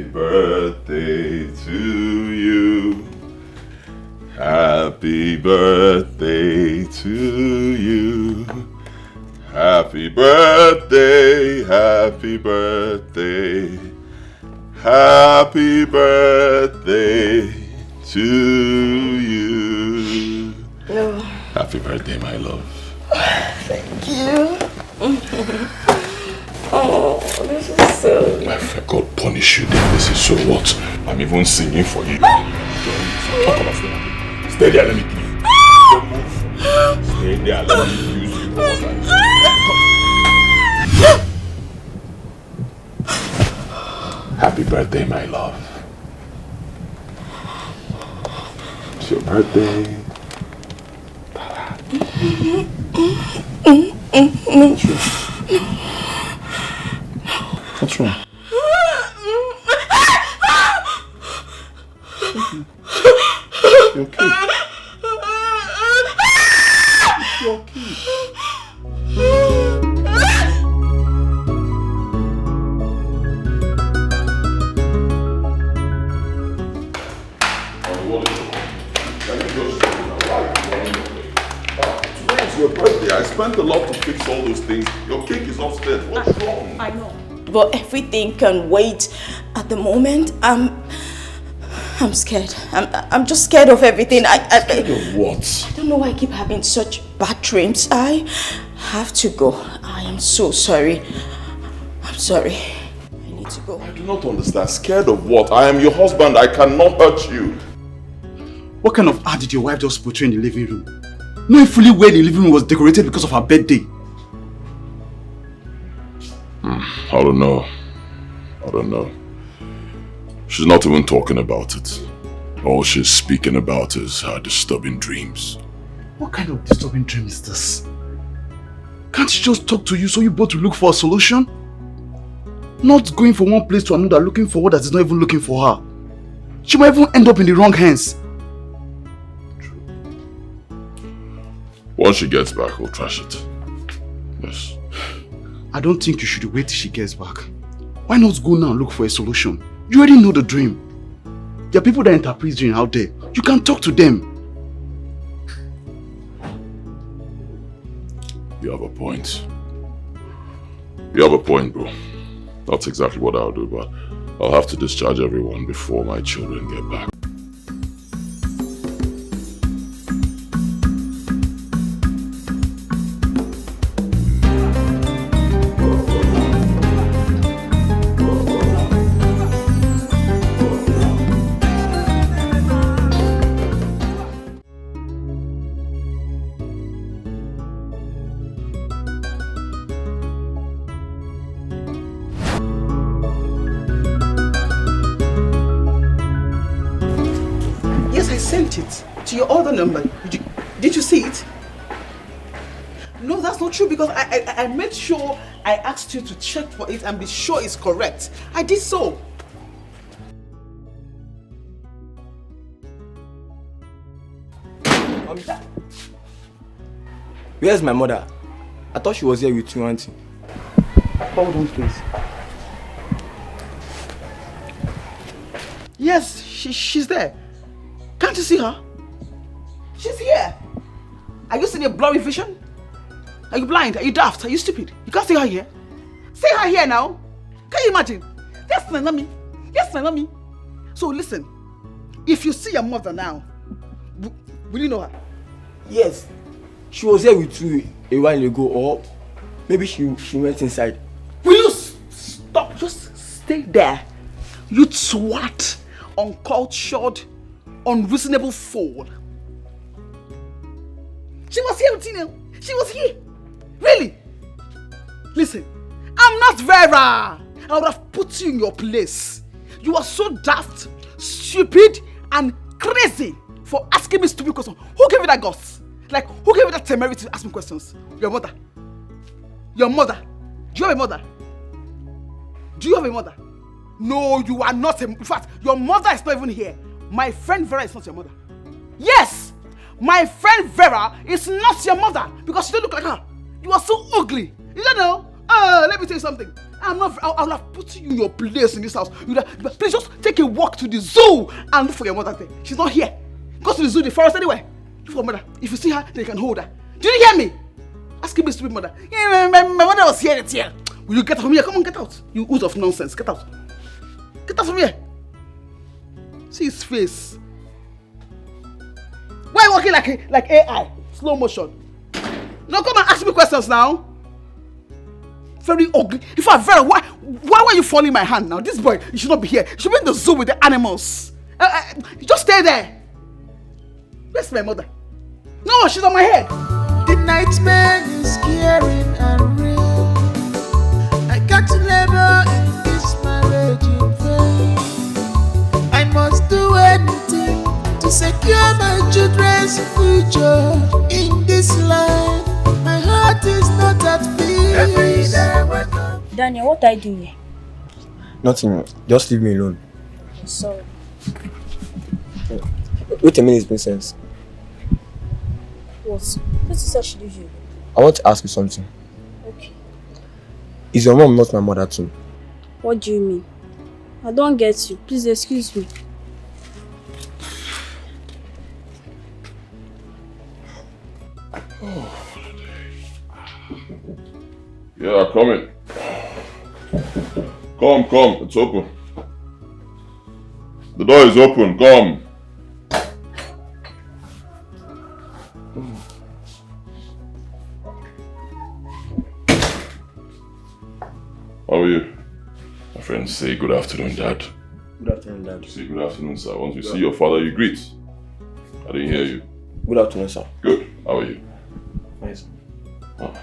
birthday to you. Happy birthday to you. Happy birthday, happy birthday. Happy birthday to you. No. Happy birthday, my love. Thank you. Oh, this is so... If God punish you, then this is so what? I'm even singing for you. Talk about it. Stay there, let me kill you. Don't move. Stay there, let me use you for what I'm saying. Happy birthday, my love. It's your birthday. What's wrong? You okay? You okay? It's your birthday. I spent a lot to fix all those things. Your cake is upstairs. What's wrong? I know. But everything can wait. At the moment, I'm scared. I'm just scared of everything. Scared of what? I don't know why I keep having such bad dreams. I have to go. I am so sorry. I'm sorry. I need to go. I do not understand. Scared of what? I am your husband. I cannot hurt you. What kind of art did your wife just portray in the living room? Knowing fully well the living room was decorated because of her birthday. I don't know. I don't know. She's not even talking about it. All she's speaking about is her disturbing dreams. What kind of disturbing dream is this? Can't she just talk to you so you both will look for a solution? Not going from one place to another looking for what that is not even looking for her. She might even end up in the wrong hands. True. Once she gets back, we'll trash it. Yes. I don't think you should wait till she gets back. Why not go now and look for a solution? You already know the dream. There are people that interpret dream out there. You can talk to them. You have a point. You have a point, bro. That's exactly what I'll do, but I'll have to discharge everyone before my children get back. Your other number. Did you see it? No, that's not true because I made sure I asked you to check for it and be sure it's correct. I did so. Where's my mother? I thought she was here with you, auntie. Hold on, please. Yes, she's there. Can't you see her? She's here. Are you seeing a blurry vision? Are you blind? Are you daft? Are you stupid? You can't see her here. See her here now. Can you imagine? That's my mommy. Yes, my mommy. So listen, if you see your mother now, will you know her? Yes. She was here with you a while ago, or maybe she went inside. Will you stop? Just stay there. You twat, uncultured, unreasonable fool. She was here with you. She was here. Really? Listen, I'm not Vera. I would have put you in your place. You are so daft, stupid, and crazy for asking me stupid questions. Who gave you that guts? Like, who gave you that temerity to ask me questions? Your mother. Your mother. Do you have a mother? Do you have a mother? No, you are not. In fact, your mother is not even here. My friend Vera is not your mother. Yes! My friend Vera is not your mother because she don't look like her. You are so ugly. You don't know? Let me tell you something. I would have put you in your place in this house. Please just take a walk to the zoo and look for your mother there. She's not here. Go to the zoo, the forest, anywhere. Look for your mother. If you see her, then you can hold her. Do you hear me? Ask me, stupid mother. Yeah, my mother was here. It's here. Will you get out from here? Come on, get out. You oot of nonsense. Get out. Get out from here. See his face. Why are you walking like AI? Slow motion. No, come and ask me questions now. Very ugly. In fact, Vera, why were you falling my hand now? This boy, you should not be here. You should be in the zoo with the animals. You just stay there. Where's my mother? No, she's on my head. The nightmare is scary and real. I got to labor in this marriage in vain. I must do anything to secure my children's future in this life. My heart is not at peace. Daniel, what are you doing here? Nothing. Just leave me alone. Sorry. Wait a minute, Princess. What? What is that she leave you? I want to ask you something. Okay. Is your mom not my mother too? What do you mean? I don't get you. Please excuse me. Yeah, come in. Come, it's open. The door is open, come. How are you? My friends say good afternoon, Dad. Good afternoon, Dad. You say good afternoon, sir. Once you see your father, you greet. I didn't hear you. Good afternoon, sir. Good. How are you? Nice. Oh,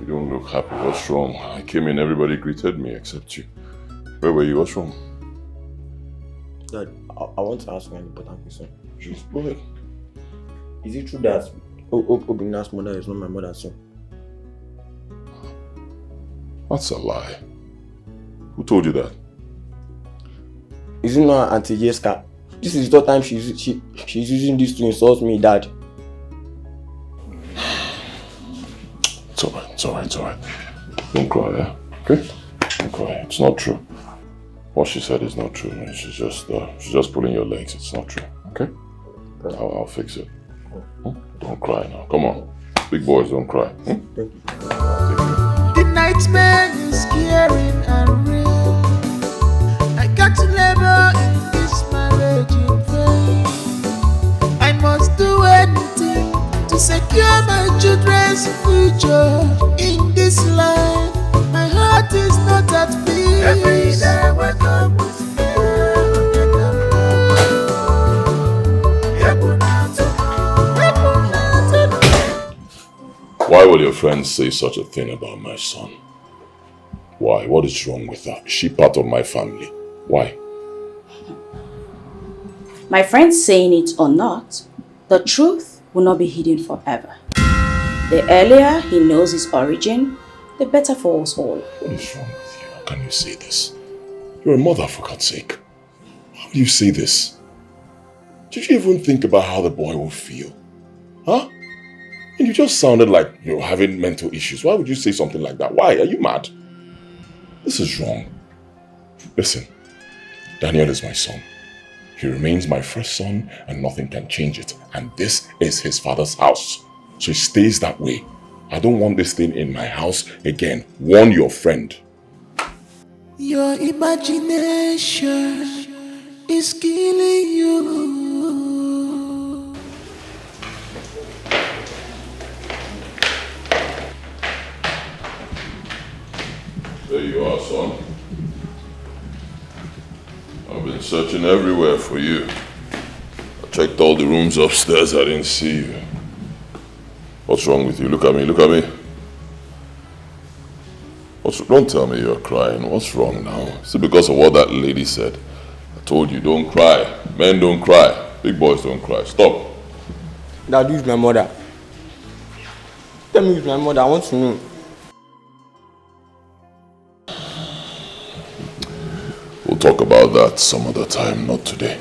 you don't look happy. What's wrong? I came in, everybody greeted me except you. Where were you? What's wrong? Dad, I want to ask you an important question. Just go ahead. Is it true that Obina's mother is not my mother too? That's a lie. Who told you that? Is it not Auntie Jessica? This is the third time she's using this to insult me, Dad. It's alright. Don't cry, yeah? Okay? Don't cry. It's not true. What she said is not true, man. She's just pulling your legs. It's not true, okay? I'll fix it. Don't cry now. Come on. Big boys, don't cry. Thank you. The nightmare is scary and real. I got to labor in this marriage in vain. I must do anything to secure my children's future in this life. My heart is not at peace. Every day I wake up with Why would your friends say such a thing about my son? Why? What is wrong with her? Is she part of my family? Why? My friends saying it or not, the truth will not be hidden forever. The earlier he knows his origin, the better for us all. What is wrong with you? How can you say this? You're a mother, for God's sake. How do you say this? Did you even think about how the boy will feel? Huh? And you just sounded like you're having mental issues. Why would you say something like that? Why? Are you mad? This is wrong. Listen, Daniel is my son. He remains my first son and nothing can change it. And this is his father's house. So it stays that way. I don't want this thing in my house again. Warn your friend. your imagination is killing you. There you are, son. I've been searching everywhere for you. I checked all the rooms upstairs, I didn't see you. What's wrong with you? Look at me, look at me. Don't tell me you're crying. What's wrong now? Is it because of what that lady said? I told you, don't cry. Men don't cry. Big boys don't cry. Stop. Dad, who's my mother? Tell me who's my mother. I want to know. We'll talk about that some other time, not today.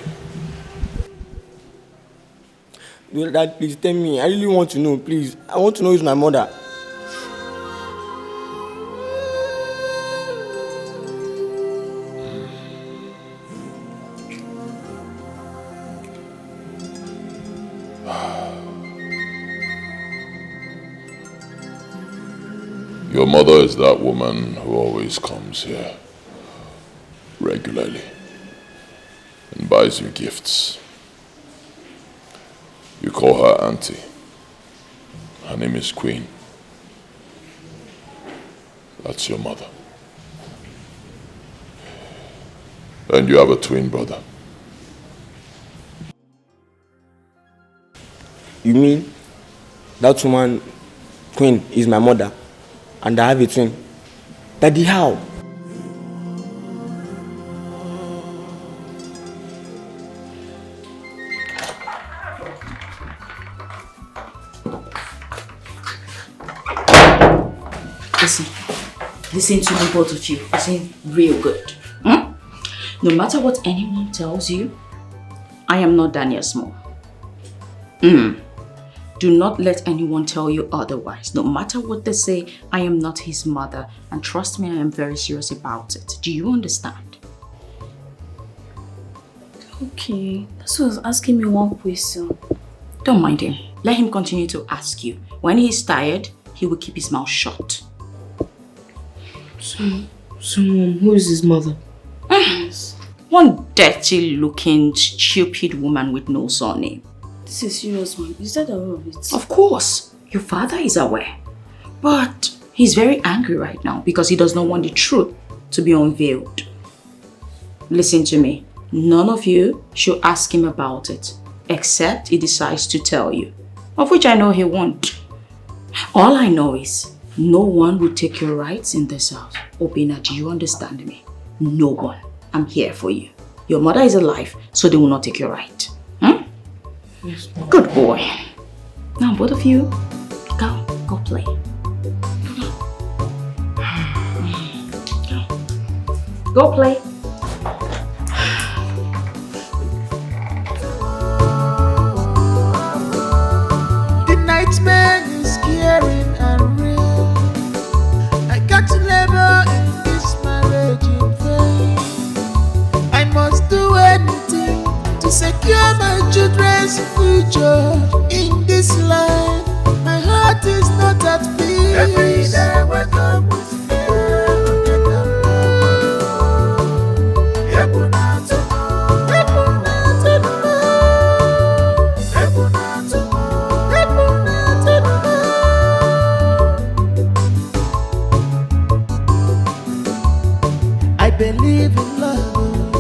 Well, Dad, please tell me. I really want to know, please. I want to know who's my mother. Your mother is that woman who always comes here regularly and buys you gifts. You call her auntie. Her name is Queen. That's your mother. And you have a twin brother. You mean that woman, Queen, is my mother, and I have a twin? Daddy, how? Listen to me, both of you. Listen real good. No matter what anyone tells you, I am not Daniel Small. Do not let anyone tell you otherwise. No matter what they say, I am not his mother. And trust me, I am very serious about it. Do you understand? Okay, that's why I was asking me one question. Don't mind him. Let him continue to ask you. When he is tired, he will keep his mouth shut. So who is his mother? One dirty looking, stupid woman with no surname. This is serious, man. Is that aware of it? Of course, your father is aware. But he's very angry right now because he does not want the truth to be unveiled. Listen to me. None of you should ask him about it, except he decides to tell you, of which I know he won't. All I know is no one will take your rights in this house. Obina, do you understand me? No one. I'm here for you. Your mother is alive, so they will not take your right. Yes. Good boy. Now both of you, go play. Go play. The nightmare is scary and real. I got to labor in this marriage in vain. I must do anything to secure my children's future in this life. My heart is not at peace. Every day I wake up with fear. I believe in love.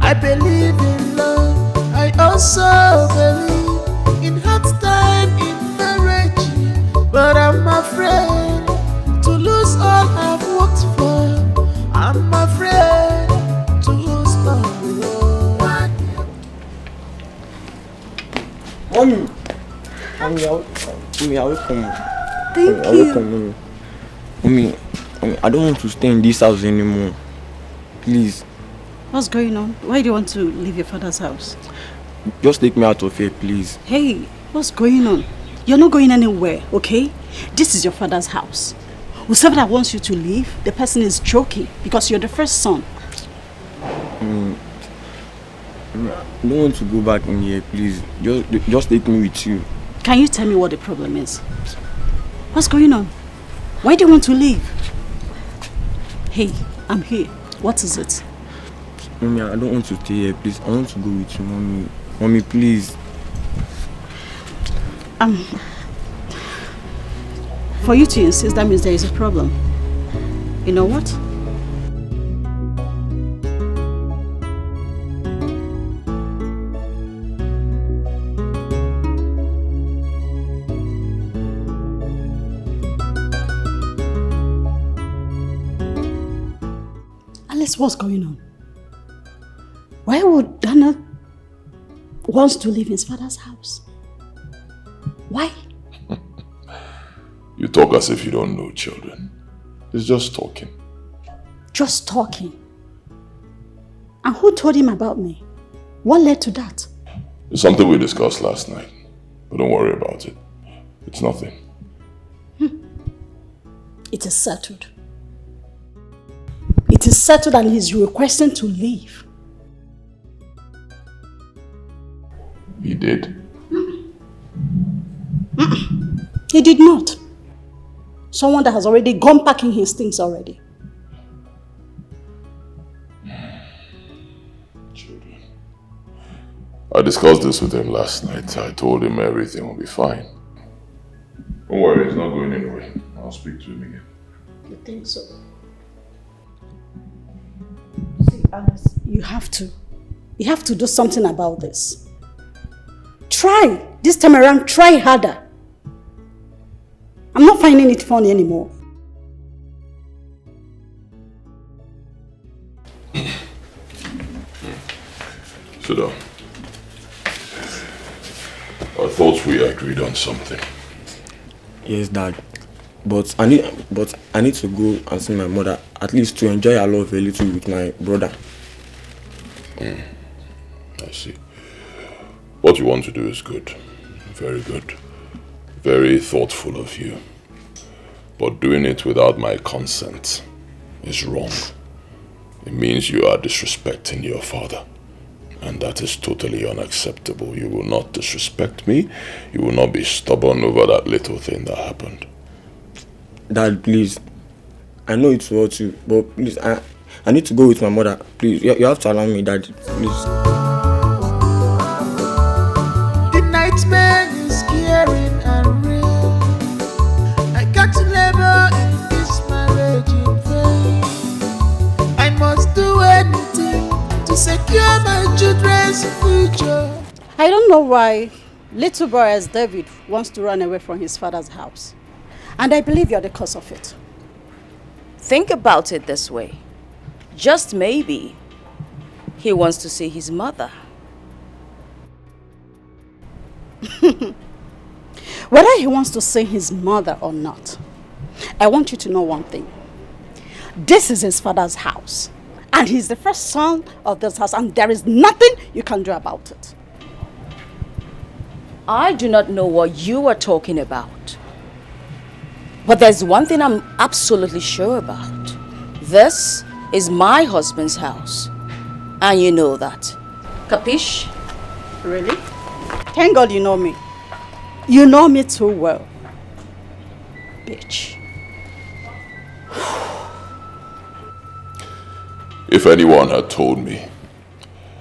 I believe in love. I also believe in hard time in marriage. But I'm afraid to lose all I've worked for. I'm afraid to lose love. Mommy, you're welcome. Thank You're you. welcome, Mommy, I don't want to stay in this house anymore. Please, What's going on? Why do you want to leave your father's house? just take me out of here, please. Hey, what's going on? You're not going anywhere, okay? This is your father's house. Whoever that wants you to leave, the person is joking because you're the first son. I don't want to go back in here, please. Just take me with you. Can you tell me what the problem is? What's going on? Why do you want to leave? Hey, I'm here. What is it? Mommy, I don't want to stay here, please. I want to go with you, Mommy. Mommy, please. For you to insist, that means there is a problem. You know what? Alice, what's going on? Why would Dana wants to live in his father's house? Why? You talk as if you don't know children. It's just talking. Just talking. And who told him about me? What led to that? It's something we discussed last night. But don't worry about it. It's nothing. It is settled. It is settled and he's requesting to leave. He did. He did not. Someone that has already gone packing his things already. Children. I discussed this with him last night. I told him everything will be fine. Don't worry, he's not going anywhere. I'll speak to him again. You think so? See, Alice, you have to. You have to do something about this. Try. This time around, try harder. I'm not finding it funny anymore. Sit down. I thought we agreed on something. Yes, Dad. But I need to go and see my mother, at least to enjoy her love a little with my brother. I see. What you want to do is good. Very good. Very thoughtful of you. But doing it without my consent is wrong. It means you are disrespecting your father. And that is totally unacceptable. You will not disrespect me. You will not be stubborn over that little thing that happened. Dad, please. I know it's hurt you, but please, I need to go with my mother. Please, you have to allow me, Dad. Please. The nightmare is scary and real. I got to labor in this marriage in vain. I must do anything to secure my children's future. I don't know why little boy as David wants to run away from his father's house. And I believe you're the cause of it. Think about it this way. Just maybe he wants to see his mother. Whether he wants to see his mother or not, I want you to know one thing. This is his father's house. And he's the first son of this house, and there is nothing you can do about it. I do not know what you are talking about. But there's one thing I'm absolutely sure about. This is my husband's house. And you know that. Capiche? Really? Thank God you know me. You know me too well. Bitch. If anyone had told me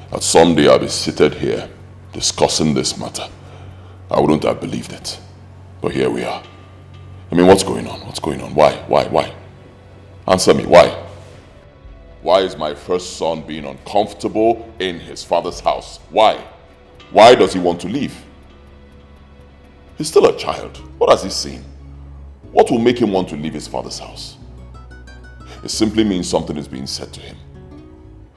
that someday I'll be seated here discussing this matter, I wouldn't have believed it. But here we are. I mean, what's going on? What's going on? Why? Answer me, why? Why is my first son being uncomfortable in his father's house? Why? Why does he want to leave? He's still a child. What has he seen? What will make him want to leave his father's house? It simply means something is being said to him.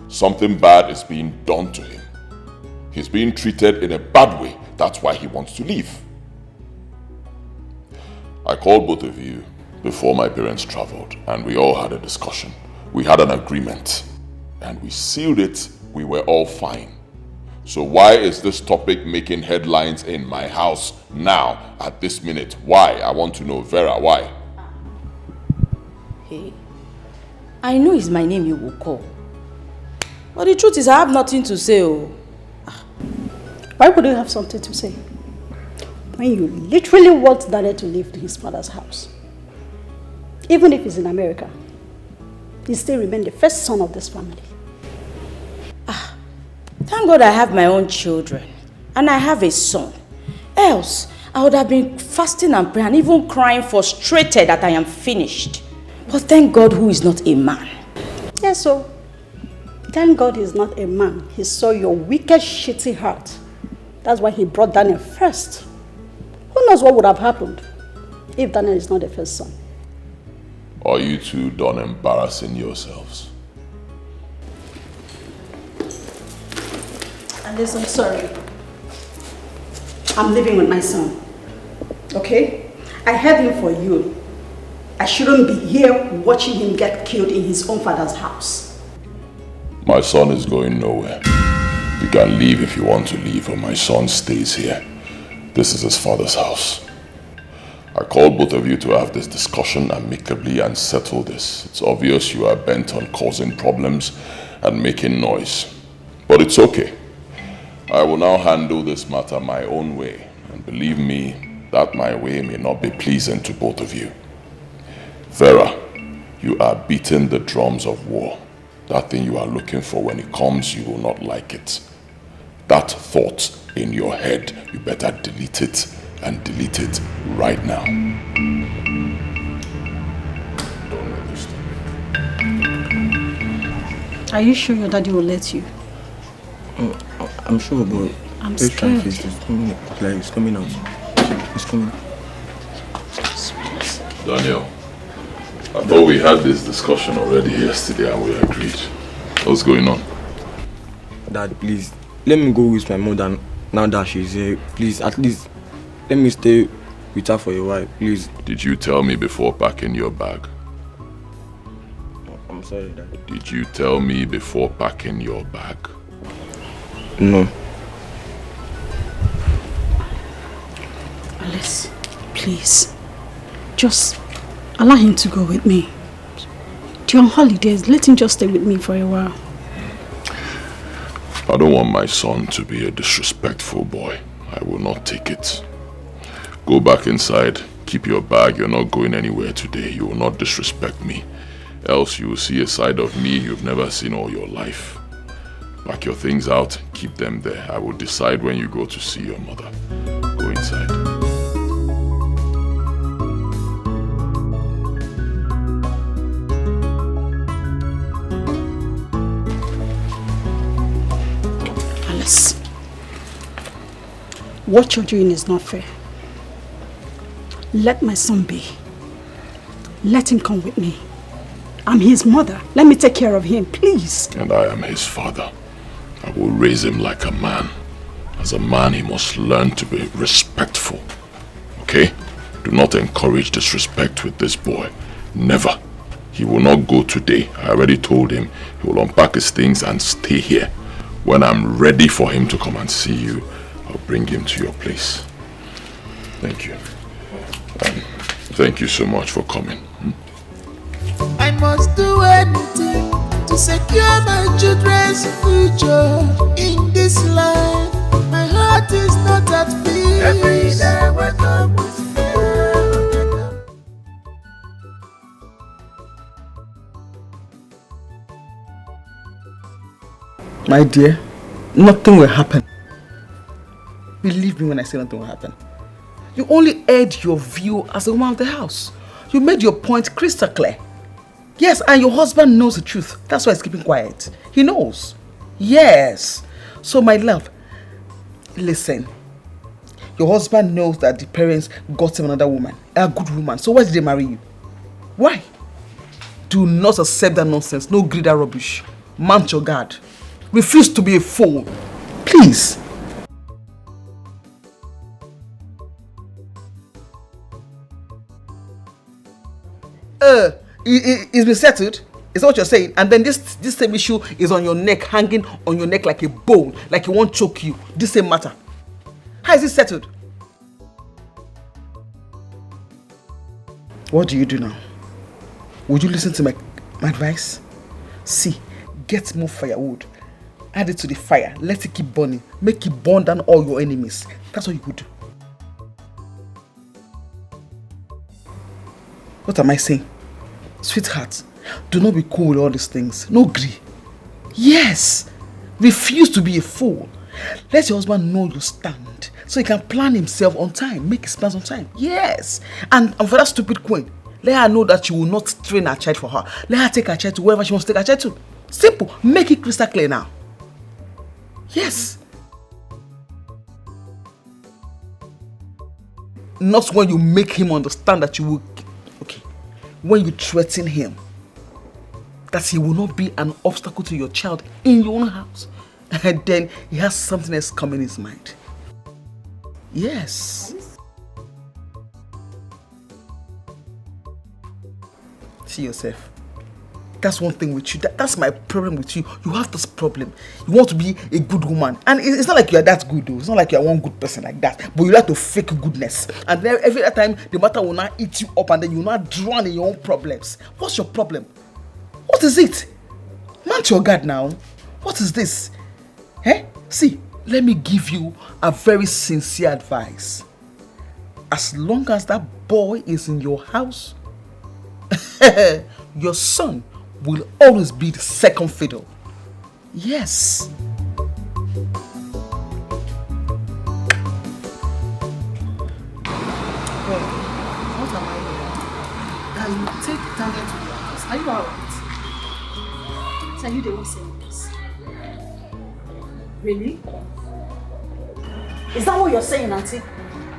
Something bad is being done to him. He's being treated in a bad way. That's why he wants to leave. I called both of you before my parents traveled, and we all had a discussion. We had an agreement, and we sealed it. We were all fine. So why is this topic making headlines in my house now, at this minute? Why? I want to know, Vera, why? Hey, I know it's my name you will call. But the truth is I have nothing to say. Oh. Why would you have something to say? When you literally want Daniel to leave his father's house. Even if he's in America, he still remains the first son of this family. Thank God I have my own children. And I have a son. Else, I would have been fasting and praying and even crying frustrated that I am finished. But thank God who is not a man. Yes, so thank God he's not a man. He saw your wicked, shitty heart. That's why he brought Daniel first. Who knows what would have happened if Daniel is not the first son? Are you two done embarrassing yourselves? Alice, I'm sorry. I'm living with my son. Okay? I had him for you. I shouldn't be here watching him get killed in his own father's house. My son is going nowhere. You can leave if you want to leave, but my son stays here. This is his father's house. I called both of you to have this discussion amicably and settle this. It's obvious you are bent on causing problems and making noise. But it's okay. I will now handle this matter my own way. And believe me, that my way may not be pleasing to both of you. Vera, you are beating the drums of war. That thing you are looking for, when it comes, you will not like it. That thought in your head, you better delete it, and delete it right now. Don't let this stop. Are you sure your daddy will let you? I'm sure, but I'm let's try and scared. face this. It's coming out. It's coming. Daniel, I thought we had this discussion already yesterday and we agreed. What's going on? Dad, please, let me go with my mother now that she's here. Please, at least, let me stay with her for a while, please. Did you tell me before packing your bag? I'm sorry, Dad. Did you tell me before packing your bag? No. Alice, please. Just allow him to go with me. You're on holidays. Let him just stay with me for a while. I don't want my son to be a disrespectful boy. I will not take it. Go back inside. Keep your bag. You're not going anywhere today. You will not disrespect me. Else you will see a side of me you've never seen all your life. Pack your things out. Keep them there. I will decide when you go to see your mother. Go inside. Alice, what you're doing is not fair. Let my son be. Let him come with me. I'm his mother. Let me take care of him, please. And I am his father. I will raise him like a man. As a man, he must learn to be respectful. Okay? Do not encourage disrespect with this boy. Never. He will not go today. I already told him he will unpack his things and stay here. When I'm ready for him to come and see you, I'll bring him to your place. Thank you. Thank you so much for coming. I must do anything to secure my children's future in this life. My heart is not at peace. Every day I wake up with fear. My dear, nothing will happen. Believe me when I say nothing will happen. You only aired your view as a woman of the house. You made your point crystal clear. Yes, and your husband knows the truth. That's why he's keeping quiet. He knows. Yes. So my love, listen. Your husband knows that the parents got him another woman, a good woman. So why did they marry you? Why? Do not accept that nonsense. No greed, that rubbish. Mount your guard. Refuse to be a fool. Please. It's been settled. Is that what you're saying? And then this same issue is on your neck, hanging on your neck like a bone, like it won't choke you. This same matter. How is it settled? What do you do now? Would you listen to my advice? See, get more firewood. Add it to the fire. Let it keep burning. Make it burn down all your enemies. That's what you would do. What am I saying? Sweetheart, do not be cool with all these things. No greed. Yes. Refuse to be a fool. Let your husband know you stand, so he can plan himself on time, make his plans on time. Yes. And for that stupid queen, let her know that you will not train her child for her. Let her take her child to wherever she wants to take her child to. Simple. Make it crystal clear now. Yes. Not when you make him understand that you will... Okay. When you threaten him that he will not be an obstacle to your child in your own house. And then he has something else come in his mind. Yes. See yourself. That's one thing with you. That's my problem with you. You have this problem. You want to be a good woman. And it's not like you are that good though. It's not like you are one good person like that. But you like to fake goodness. And then every time the matter will not eat you up and then you will not drown in your own problems. What's your problem? What is it? Mount your guard now. What is this? Eh? See, let me give you a very sincere advice. As long as that boy is in your house, Your son will always be the second fiddle. Yes. What am I doing? Can you take Daniel to the office? Are you alright? Are you the one saying this? Really? Is that what you're saying, Auntie?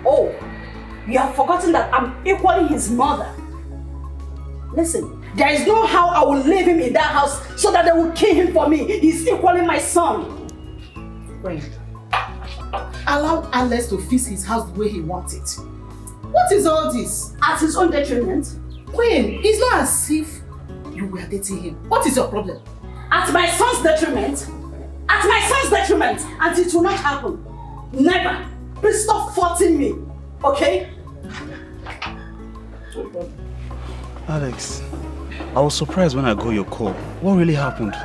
Oh, you have forgotten that I'm equally his mother. Listen, there is no how I will leave him in that house so that they will kill him for me. He's equally my son. Friend, allow Alex to fix his house the way he wants it. What is all this? At his own detriment. Queen, it's not as if you were dating him. What is your problem? At my son's detriment? At my son's detriment! And it will not happen. Never. Please stop faulting me. Okay? Alex, I was surprised when I got your call. What really happened?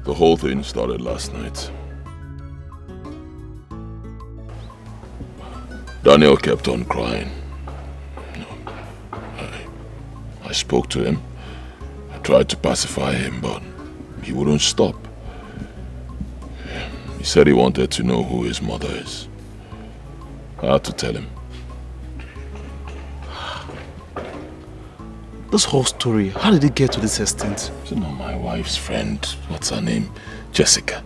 The whole thing started last night. Daniel kept on crying. I spoke to him. I tried to pacify him, but he wouldn't stop. He said he wanted to know who his mother is. I had to tell him. This whole story, how did it get to this extent? You know, my wife's friend, what's her name? Jessica.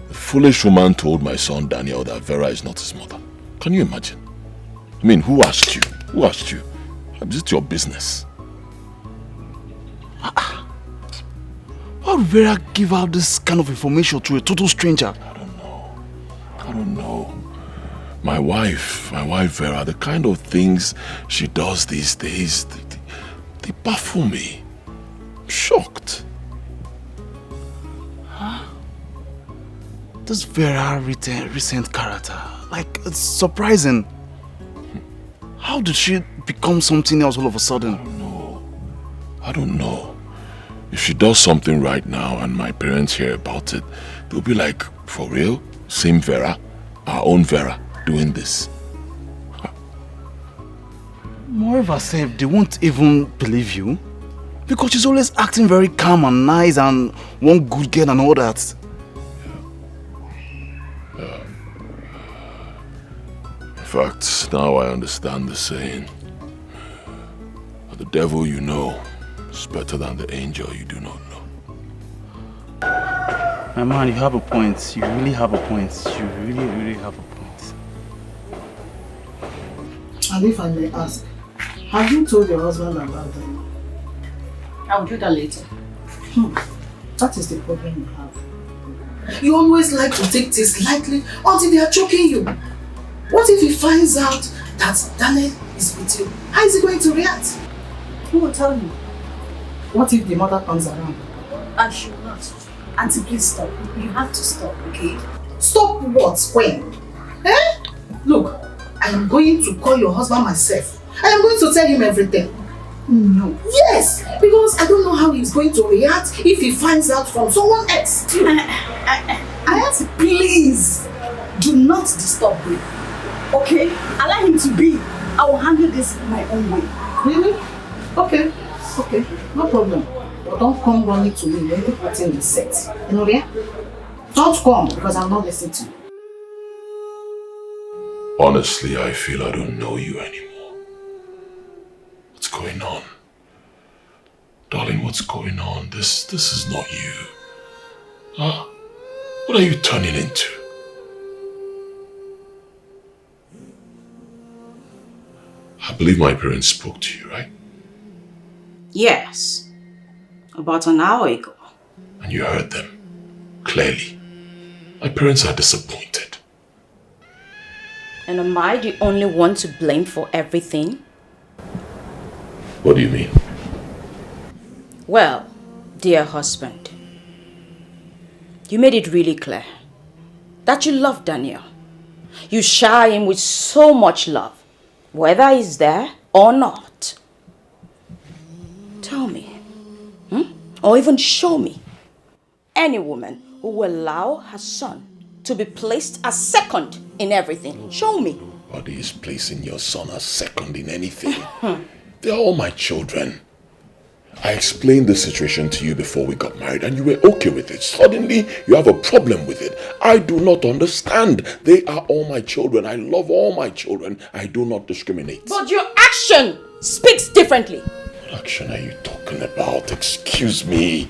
The foolish woman told my son Daniel that Vera is not his mother. Can you imagine? I mean, who asked you? Who asked you? Is it your business? Why would Vera give out this kind of information to a total stranger? I don't know. My wife Vera, the kind of things she does these days, they baffle me. I'm shocked. This Vera recent character, like, it's surprising. How did she become something else all of a sudden? I don't know. If she does something right now and my parents hear about it, they'll be like, for real? Same Vera? Our own Vera doing this? Moreover, they won't even believe you. Because she's always acting very calm and nice and one good girl and all that. Yeah. In fact, now I understand the saying. The devil you know is better than the angel you do not know. My man, you have a point. You really have a point. You really have a point. And if I may ask, have you told your husband about them? I will do that later. That is the problem you have. You always like to take things lightly until they are choking you. What if he finds out that Daniel is with you? How is he going to react? Who will tell you? What if the mother comes around? And she will not. Auntie, please stop. You have to stop, okay? Stop what? When? Eh? Look, I am going to call your husband myself. I am going to tell him everything. No. Yes, because I don't know how he's going to react if he finds out from someone else. Auntie, please. Do not disturb me. Okay? Allow him to be. I will handle this my own way. Really? Okay. No problem. But don't come running to me when you put in the set. You know that? Don't come because I'm not listening to you. Honestly, I feel I don't know you anymore. What's going on? Darling, what's going on? This is not you. Huh? What are you turning into? I believe my parents spoke to you, right? Yes. About an hour ago. And you heard them, clearly. My parents are disappointed. And am I the only one to blame for everything? What do you mean? Well, dear husband, you made it really clear that you love Daniel. You shower him with so much love, whether he's there or not. Tell me, or even show me any woman who will allow her son to be placed as second in everything. Show me. Nobody is placing your son as second in anything. They are all my children. I explained the situation to you before we got married and you were okay with it. Suddenly, you have a problem with it. I do not understand. They are all my children. I love all my children. I do not discriminate. But your action speaks differently. What action are you talking about? Excuse me.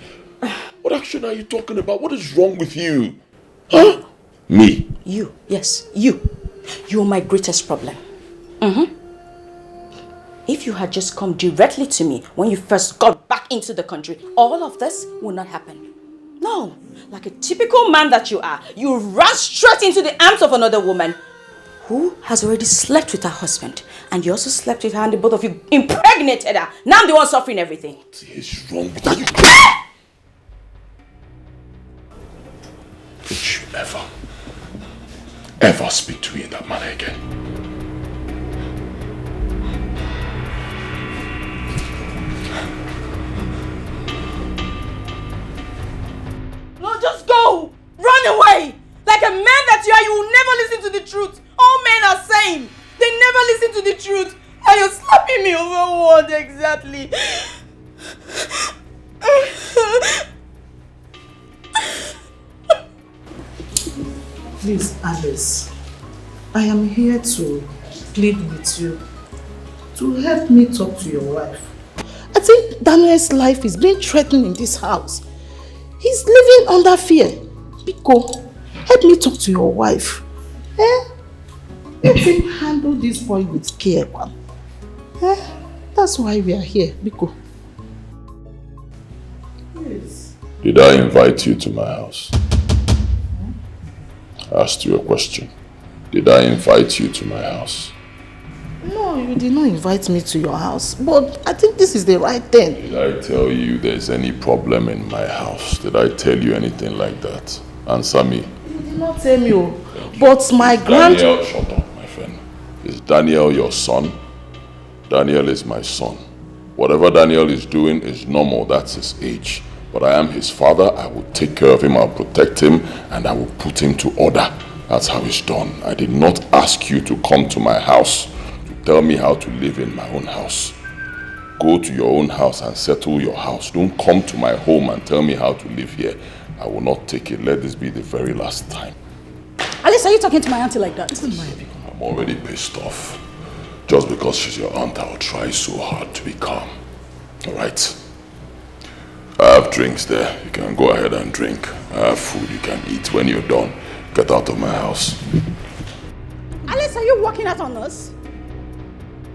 What action are you talking about? What is wrong with you? Huh? Me? You, yes, you. You're my greatest problem. If you had just come directly to me when you first got back into the country, all of this would not happen. No, like a typical man that you are, you ran straight into the arms of another woman who has already slept with her husband. And you also slept with her and the both of you impregnated her. Now I'm the one suffering everything. What is wrong with you? Don't you ever speak to me in that manner again. No, just go! Run away! Like a man that you are, you will never listen to the truth. All men are same. They never listen to the truth. And you're slapping me over what exactly? Please, Alice, I am here to plead with you to help me talk to your wife. I think Daniel's life is being threatened in this house. He's living under fear. Biko, help me talk to your wife. Let him handle this boy with care. That's why we are here, Biko. Yes. Did I invite you to my house? I asked you a question. Did I invite you to my house? No, you did not invite me to your house, but I think this is the right thing. Did I tell you there's any problem in my house? Did I tell you anything like that? Answer me. You did not tell me, but my Daniel, shut up, my friend. Is Daniel your son? Daniel is my son. Whatever Daniel is doing is normal, that's his age. But I am his father, I will take care of him, I'll protect him, and I will put him to order. That's how it's done. I did not ask you to come to my house to tell me how to live in my own house. Go to your own house and settle your house. Don't come to my home and tell me how to live here. I will not take it. Let this be the very last time. Alice, are you talking to my auntie like that? I'm already pissed off. Just because she's your aunt, I will try so hard to be calm. Alright? I have drinks there. You can go ahead and drink. I have food you can eat when you're done. Get out of my house. Alice, are you walking out on us?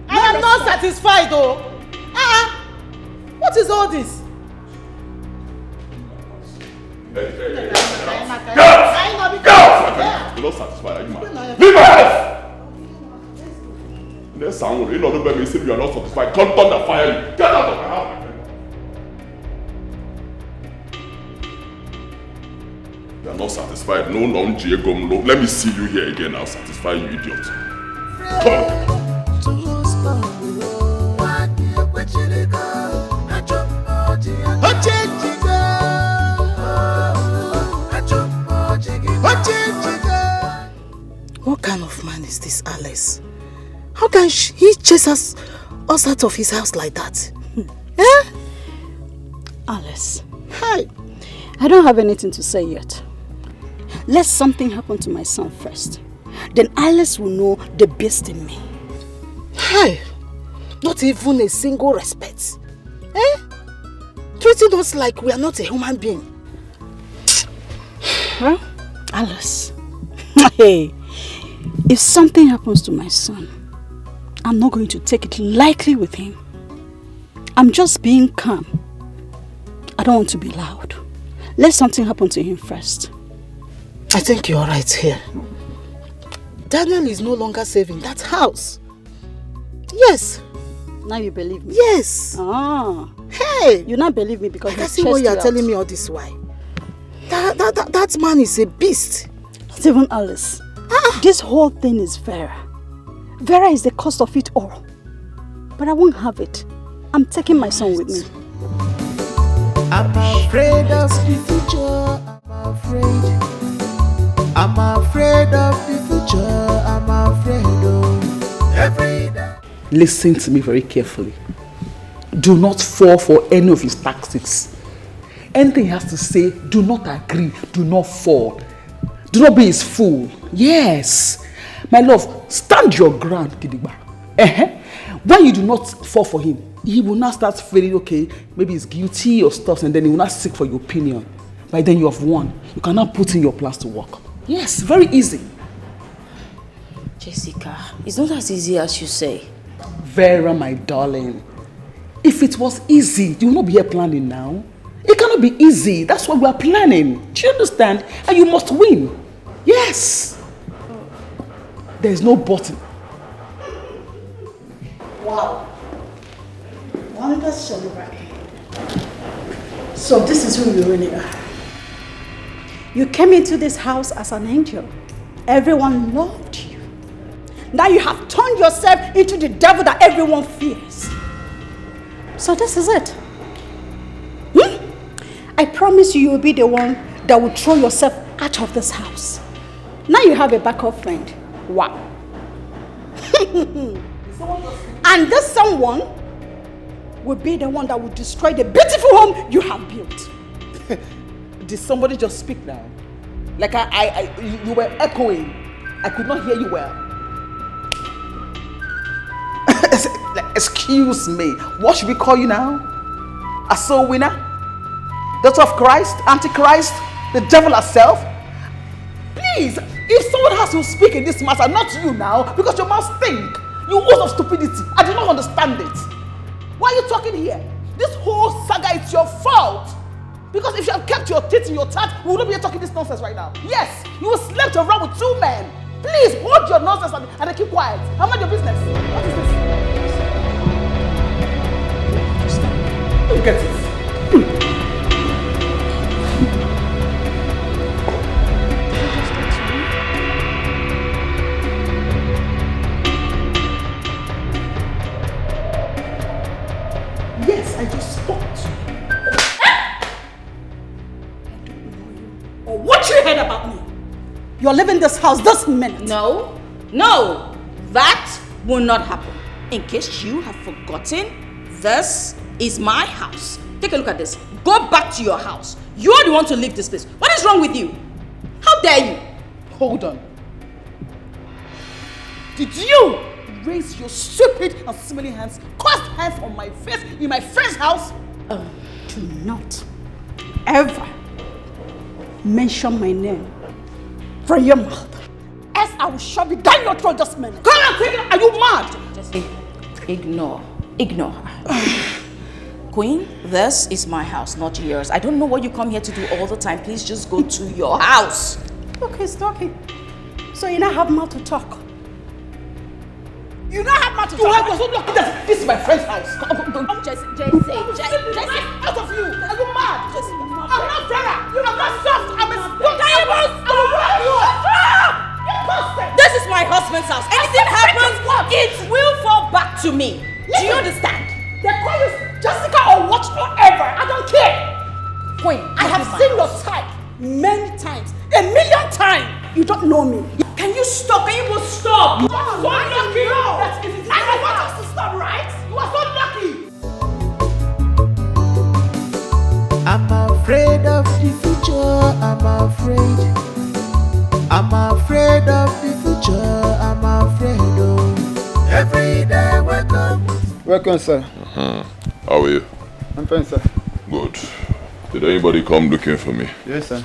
I am not satisfied though. What is all this? Hey. Go! You're not satisfied, are you mad? Leave my house! Next sound, you know, don't me say you are not satisfied. Come thunder fire you. Get out of my house, my friend. You are not satisfied. No, let me see you here again. I'll satisfy you, idiot. Come What kind of man is this, Alice? How can he chase us out of his house like that? Alice. Hi. I don't have anything to say yet. Let something happen to my son first. Then Alice will know the beast in me. Hi. Not even a single respect. Treating us like we are not a human being. Well, Alice. Hey, if something happens to my son, I'm not going to take it lightly with him. I'm just being calm. I don't want to be loud. Let something happen to him first. I think you're right here. Daniel is no longer safe in that house. Yes. Now you believe me? Yes. Ah. Hey. You not believe me because I can see why you are telling me all this. Why? That man is a beast. Not even Alice. This whole thing is Vera. Vera is the cost of it all. But I won't have it. I'm taking my son with me. I'm afraid of the future. I'm afraid. I'm afraid of the future. I'm afraid of every day. Listen to me very carefully. Do not fall for any of his tactics. Anything he has to say, do not agree, do not fall. Do not be his fool. Yes. My love, stand your ground, Kidigba. When you do not fall for him, he will now start feeling, okay, maybe he's guilty or stuff, and then he will not seek for your opinion. By then you have won. You can now put in your plans to work. Yes, very easy. Jessica, it's not as easy as you say. Vera, my darling. If it was easy, you will not be here planning now. It cannot be easy. That's what we are planning. Do you understand? And you must win. Yes. There is no button. Wow. Wonderful, right? So this is who you really are. You came into this house as an angel. Everyone loved you. Now you have turned yourself into the devil that everyone fears. So this is it. I promise you will be the one that will throw yourself out of this house. Now you have a backup friend. Wow. And this someone will be the one that will destroy the beautiful home you have built. Did somebody just speak now? Like you were echoing. I could not hear you well. Excuse me. What should we call you now? A soul winner? Daughter of Christ? Antichrist? The devil herself? Please, if someone has to speak in this matter, not you now, because your mouth stink. You oath of stupidity. I do not understand it. Why are you talking here? This whole saga is your fault. Because if you had kept your teeth in your tat, we wouldn't be here talking this nonsense right now. Yes, you slept around with 2 men. Please hold your nonsense and then keep quiet. I'm not your business. What is this? You get it. Yes, I just spoke to you. I don't know you or what you heard about me. You're leaving this house this minute. No, that will not happen. In case you have forgotten, this is my house. Take a look at this. Go back to your house. You're the one to leave this place. What is wrong with you? How dare you? Hold on. Did you raise your stupid and smelling hands, crossed hands on my face in my friend's house? Do not ever mention my name from your mouth. Else I will shove it down your throat this minute. Come on, quick! Are you mad? Just ignore her. Queen, this is my house, not yours. I don't know what you come here to do all the time. Please just go to your house. Okay, it's talking. So you now have mouth to talk. You now have mouth to talk. You are so lucky that this is my friend's house. Jesse. Out of you! Are you mad? Jesse, I'm not Vera. I'm not soft. I'm a Stop! This is my husband's house. Anything happens, it will fall back to me. Do you understand? They call you Jessica or whatever. I don't care. Queen, I have seen your type many times. 1,000,000 times. You don't know me. Can you stop? Can you both stop? You are so lucky. I don't want us to stop, right? You are so lucky. I'm afraid of the future. I'm afraid. I'm afraid of the future. I'm afraid of every day welcome. Welcome, sir. How are you? I'm fine, sir. Good. Did anybody come looking for me? Yes, sir.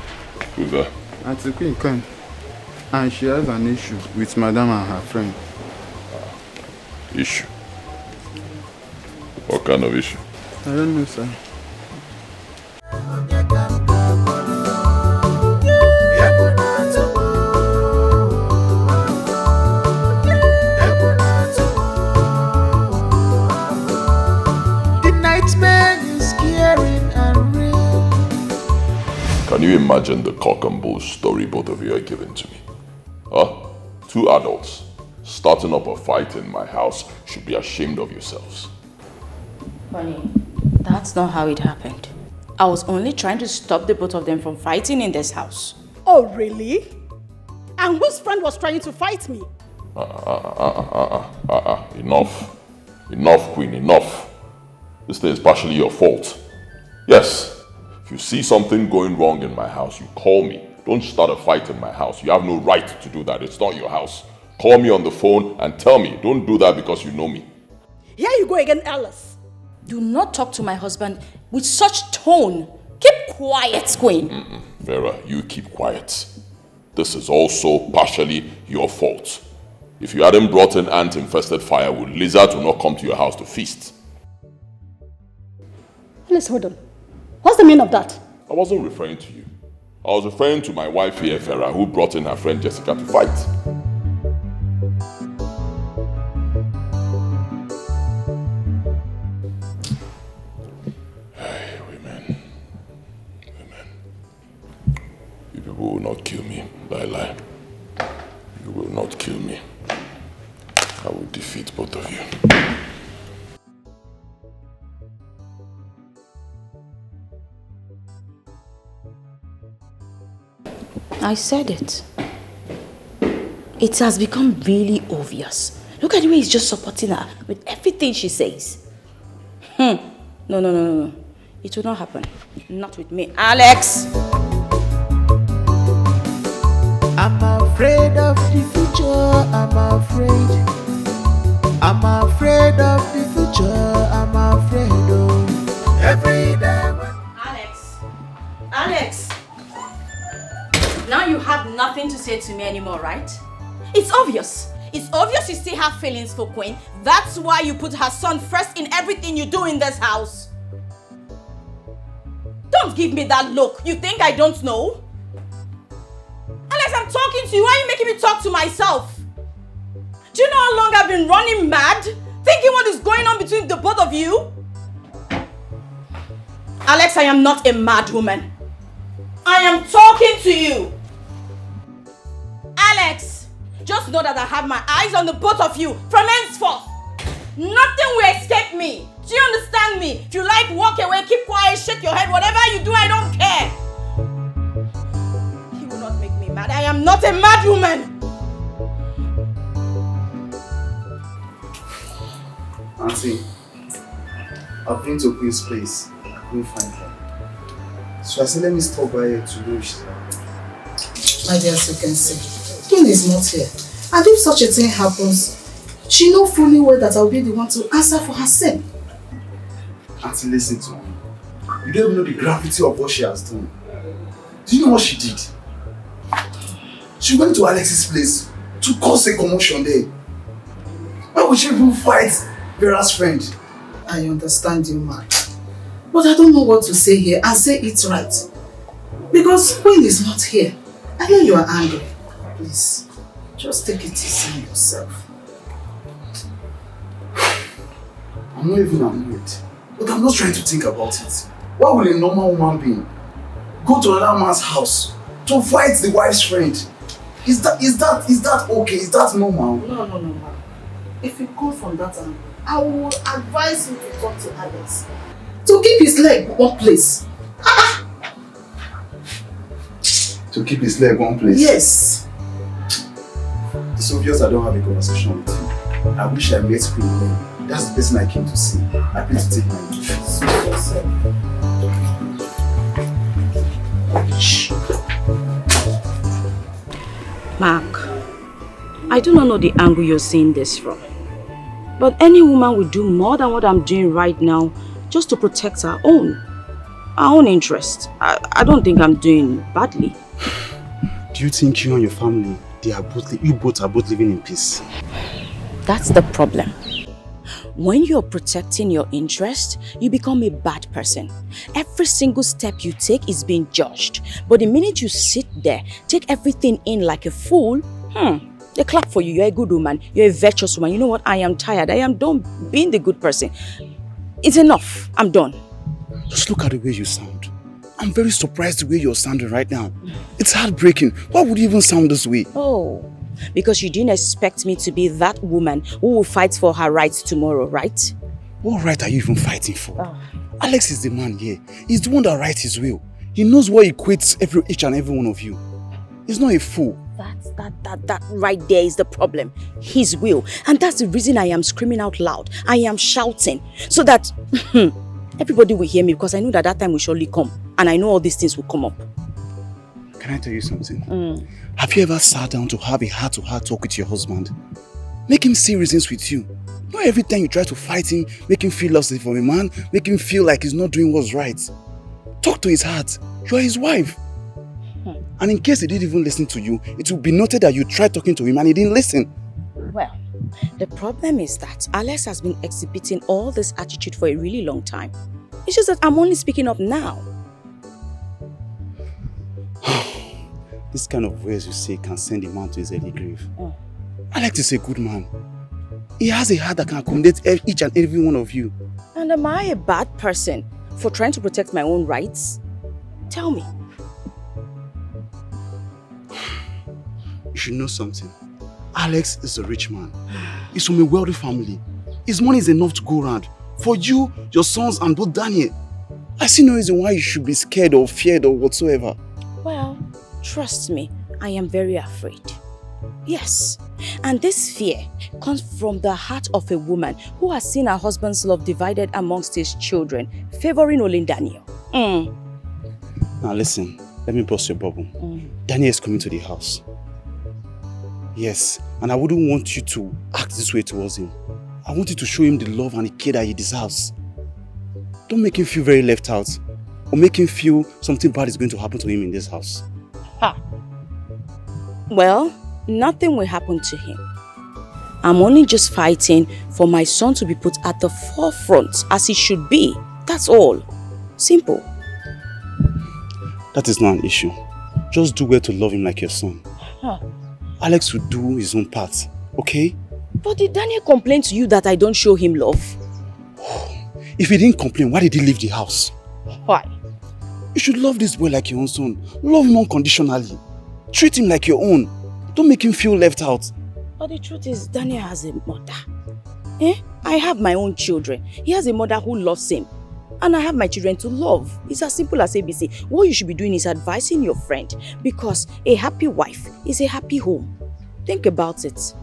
Who's that? Auntie Queen came, and she has an issue with Madam and her friend. Issue? What kind of issue? I don't know, sir. Can you imagine the cock and bull story both of you are giving to me? Huh? 2 adults starting up a fight in my house. Should be ashamed of yourselves. Honey, that's not how it happened. I was only trying to stop the both of them from fighting in this house. Oh, really? And whose friend was trying to fight me? Enough. Enough, Queen, enough. This thing is partially your fault. Yes, if you see something going wrong in my house, you call me. Don't start a fight in my house. You have no right to do that. It's not your house. Call me on the phone and tell me. Don't do that because you know me. Here you go again, Alice. Do not talk to my husband with such tone. Keep quiet, Queen. Vera, you keep quiet. This is also partially your fault. If you hadn't brought in ant-infested firewood, lizards will not come to your house to feast. Alice, hold on. What's the meaning of that? I wasn't referring to you. I was referring to my wife here, Vera, who brought in her friend Jessica to fight. Hey, women. You people will not kill me. Lie. You will not kill me. I will defeat both of you. I said it. It has become really obvious. Look at the way he's just supporting her with everything she says. No. It will not happen. Not with me. Alex! I'm afraid of the future, I'm afraid. I'm afraid of the future, I'm afraid of every day. Alex! Now you have nothing to say to me anymore, right? It's obvious. It's obvious you still have feelings for Queen. That's why you put her son first in everything you do in this house. Don't give me that look. You think I don't know? Alex, I'm talking to you. Why are you making me talk to myself? Do you know how long I've been running mad? Thinking what is going on between the both of you? Alex, I am not a mad woman. I am talking to you. Alex, just know that I have my eyes on the both of you from henceforth. Nothing will escape me. Do you understand me? If you like, walk away, keep quiet, shake your head, whatever you do, I don't care. He will not make me mad. I am not a mad woman. Auntie, I've been to Queen's place. I couldn't find her. So I said, let me stop by here to know if she's around. My dear, as you can see, Queen is not here. And if such a thing happens, she knows fully well that I'll be the one to answer for her sin. Auntie, listen to me. You don't even know the gravity of what she has done. Do you know what she did? She went to Alex's place to cause a commotion there. Why would she even fight Vera's friend? I understand you, man. But I don't know what to say here and say it right. Because Queen is not here. I know you are angry. Please, just take it easy on yourself. I'm not even annoyed. But I'm not trying to think about it. Why will a normal woman being go to another man's house to fight the wife's friend? Is that okay? Is that normal? No, man. If you come from that angle, I will advise you to talk to Alex. To keep his leg one place. To keep his leg one place? Yes. It's obvious I don't have a conversation with you. I wish I met Queen when that's the person I came to see. I came to take my leave. Mark, I do not know the angle you're seeing this from. But any woman will do more than what I'm doing right now just to protect her own interest. I don't think I'm doing badly. Do you think you and your family, you both are both living in peace? That's the problem. When you're protecting your interest, you become a bad person. Every single step you take is being judged. But the minute you sit there, take everything in like a fool, they clap for you. You're a good woman. You're a virtuous woman. You know what? I am tired. I am done being the good person. It's enough. I'm done. Just look at the way you sound. I'm very surprised the way you're sounding right now. It's heartbreaking. Why would you even sound this way? Oh, because you didn't expect me to be that woman who will fight for her rights tomorrow, right? What right are you even fighting for? Alex is the man here. He's the one that writes his will. He knows what equates each and every one of you. He's not a fool. That right there is the problem. His will. And that's the reason I am screaming out loud. I am shouting. So that everybody will hear me, because I know that that time will surely come. And I know all these things will come up. Can I tell you something? Have you ever sat down to have a heart-to-heart talk with your husband? Make him see reasons with you. Not every time you try to fight him, make him feel lost for a man, make him feel like he's not doing what's right. Talk to his heart. You are his wife. And in case he didn't even listen to you, it will be noted that you tried talking to him and he didn't listen. Well, the problem is that Alex has been exhibiting all this attitude for a really long time. It's just that I'm only speaking up now. This kind of words you say can send a man to his early grave. Alex is a good man. He has a heart that can accommodate each and every one of you. And am I a bad person for trying to protect my own rights? Tell me. You should know something. Alex is a rich man. He's from a wealthy family. His money is enough to go around. For you, your sons, and both Daniel. I see no reason why you should be scared or feared or whatsoever. Well, trust me, I am very afraid. Yes, and this fear comes from the heart of a woman who has seen her husband's love divided amongst his children, favoring only Daniel. Now listen, let me burst your bubble. Daniel is coming to the house. Yes, and I wouldn't want you to act this way towards him. I want you to show him the love and the care that he deserves. Don't make him feel very left out, or make him feel something bad is going to happen to him in this house. Well, nothing will happen to him. I'm only just fighting for my son to be put at the forefront as he should be. That's all. Simple. That is not an issue. Just do well to love him like your son. Alex will do his own part, okay? But did Daniel complain to you that I don't show him love? If he didn't complain, why did he leave the house? Why? You should love this boy like your own son. Love him unconditionally. Treat him like your own. Don't make him feel left out. But the truth is, Daniel has a mother. I have my own children. He has a mother who loves him. And I have my children to love. It's as simple as ABC. What you should be doing is advising your friend. Because a happy wife is a happy home. Think about it.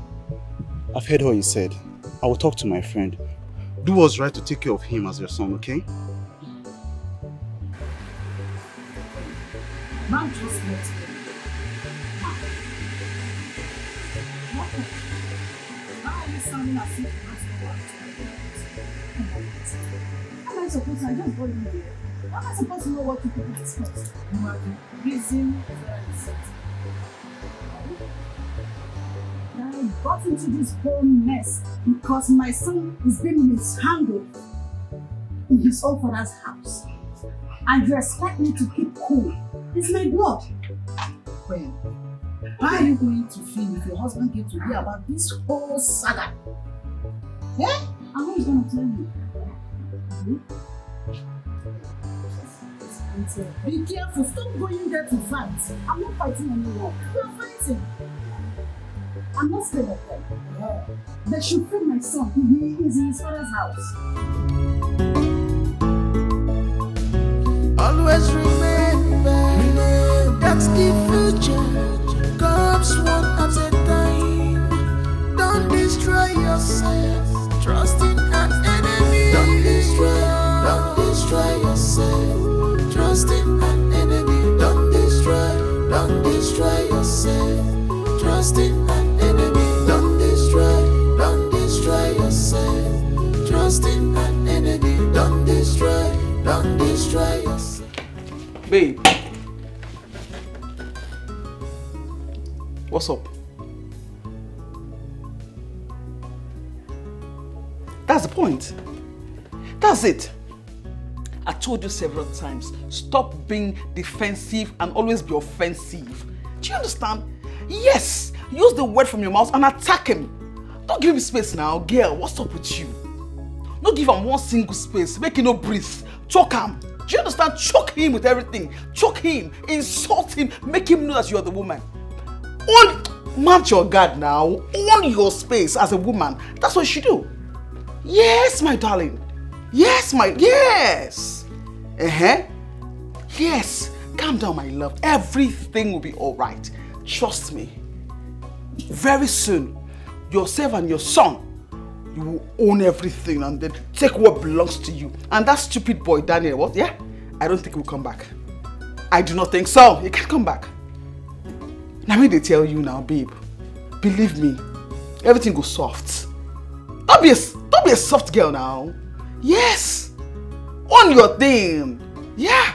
I've heard what you said. I will talk to my friend. Do what's right to take care of him as your son, okay? Man just let go. Why are you sounding as if you don't know what to do? How am I supposed to? I just got you here. How am I supposed to know what you people discussed? You are the reason why I said I got into this whole mess because my son is being mishandled in his own father's house. And you expect me to keep cool. It's my blood. Well, how are you going to feel if your husband gets to hear about this whole saga? Eh? And who is going to tell you? Be careful. Stop going there to fight. I'm not fighting anyone. You are fighting. I'm not scared of them. They should free my son. He is in his father's house. Always remember that the future comes one at a time. Don't destroy yourself, trusting an enemy. Don't destroy yourself, trusting an enemy. Don't destroy yourself, trusting an enemy. Don't destroy yourself, trusting an enemy. Don't destroy yourself. Babe, what's up? That's the point. That's it. I told you several times, stop being defensive and always be offensive. Do you understand? Yes, use the word from your mouth and attack him. Don't give him space now. Girl, what's up with you? Don't give him one single space. Make him no breathe. Choke him. Do you understand? Choke him with everything. Choke him. Insult him. Make him know that you are the woman. Mount your guard now. Own your space as a woman. That's what you should do. Yes, my darling. Yes, yes. Yes. Calm down, my love. Everything will be all right. Trust me. Very soon, yourself and your son, you will own everything and then take what belongs to you. And that stupid boy, Daniel, what? Yeah? I don't think he'll come back. I do not think so. He can't come back. Now, me they tell you now, babe. Believe me, everything goes soft. Don't be a soft girl now. Yes. Own your thing. Yeah.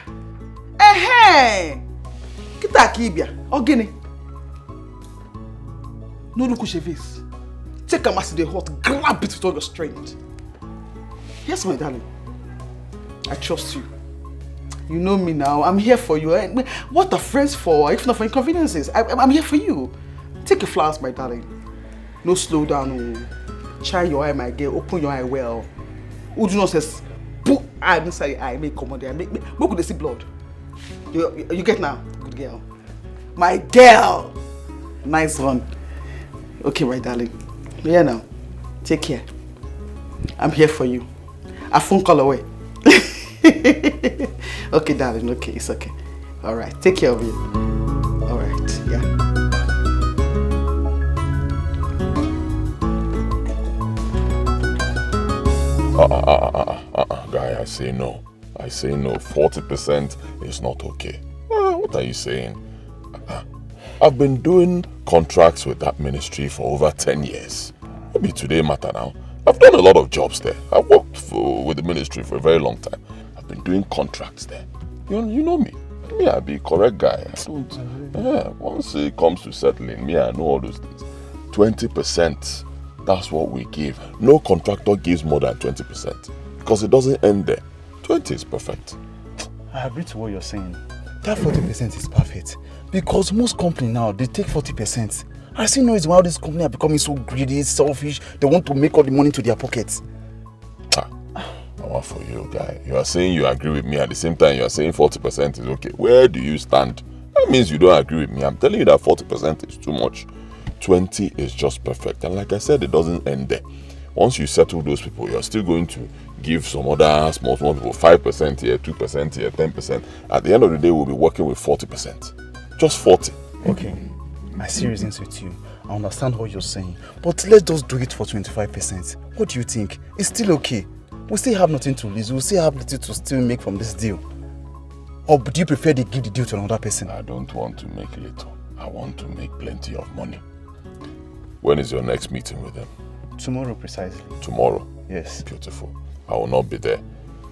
Kita kibia. Ogini. No look at your face. Take a mass in the hot, grab it with all your strength. Yes, my darling. I trust you. You know me now. I'm here for you. What are friends for? If not for inconveniences, I'm here for you. Take your flowers, my darling. No slow down. Try your eye, my girl. Open your eye well. Who do not says, put eye inside your eye. Make come on there. Make could they see blood? You get now? Good girl. My girl. Nice one. Okay, my darling. Yeah, now. Take care. I'm here for you. A phone call away. Okay, darling. Okay, it's okay. All right. Take care of you. All right. Yeah. Guy, I say no. I say no. 40% is not okay. What are you saying? I've been doing contracts with that ministry for over 10 years. Maybe today matter now. I've done a lot of jobs there. I've worked with the ministry for a very long time. I've been doing contracts there. You know me. Me, I be a correct guy. Once it comes to settling, me, I know all those things. 20%, that's what we give. No contractor gives more than 20% because it doesn't end there. 20 is perfect. I agree to what you're saying. That 40% is perfect because most companies now, they take 40%. I see no reason why all these companies are becoming so greedy, selfish. They want to make all the money to their pockets. What for you, guy? You are saying you agree with me at the same time you are saying 40% is okay. Where do you stand? That means you don't agree with me. I'm telling you that 40% is too much. 20 is just perfect. And like I said, it doesn't end there. Once you settle those people, you're still going to give some other small people 5% here, 2% here, 10%. At the end of the day, we'll be working with 40%. Just 40. Okay. My serious reasons with you. I understand what you're saying. But let's just do it for 25%. What do you think? It's still okay. We still have nothing to lose. We still have little to still make from this deal. Or do you prefer to give the deal to another person? I don't want to make little. I want to make plenty of money. When is your next meeting with them? Tomorrow, precisely. Tomorrow? Yes. Beautiful. I will not be there.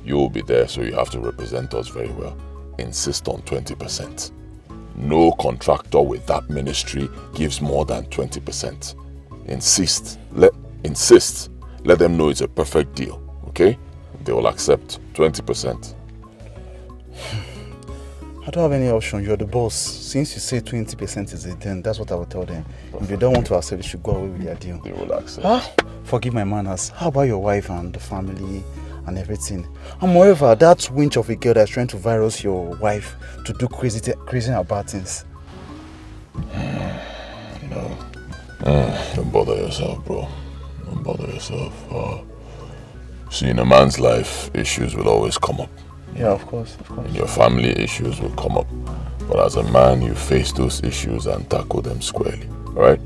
You will be there, so you have to represent us very well. Insist on 20%. No contractor with that ministry gives more than 20%. Insist. Let them know it's a perfect deal. Okay? They will accept 20%. I don't have any option. You're the boss. Since you say 20% is it, then that's what I will tell them. Perfect. If they don't want to accept, they should go away with their deal. They will accept. Forgive my manners. How about your wife and the family and everything? And moreover, that winch of a girl that's trying to virus your wife to do crazy about things. No. Don't bother yourself, bro. Don't bother yourself. See, in a man's life, issues will always come up. Yeah, of course. In your family, issues will come up. But as a man, you face those issues and tackle them squarely. Alright?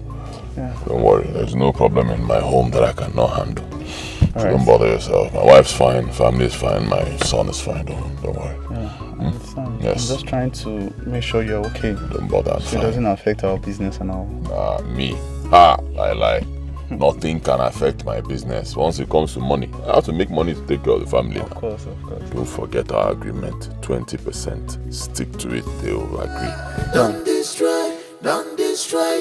Yeah. Don't worry, there's no problem in my home that I cannot handle. So right. Don't bother yourself. My wife's fine, family is fine, my son is fine. Don't worry. Yeah, I understand. Yes. I'm just trying to make sure you're okay. Don't bother, I'm so fine. It doesn't affect our business and all. Me. Lie. Nothing can affect my business. Once it comes to money, I have to make money to take care of the family. Of course. Don't forget our agreement. 20%. Stick to it. They will agree. Don't destroy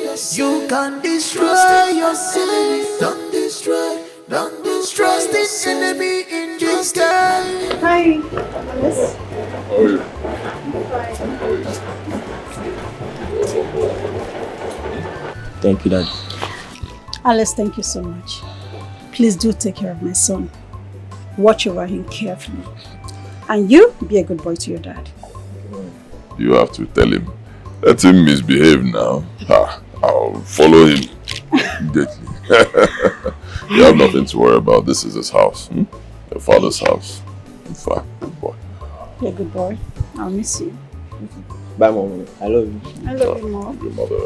yourself. You can destroy yourself. Don't destroy this enemy in this time. Hi, Alice. How are you? Thank you, Dad. Alice, thank you so much. Please do take care of my son. Watch over him carefully. And you, be a good boy to your dad. You have to tell him. Let him misbehave now. I'll follow him immediately. You have nothing to worry about. This is his house. Your father's house. I'm fine, good boy. You're a good boy. I'll miss you. Bye, Mom. I love you. I love you, Mom. Your mother.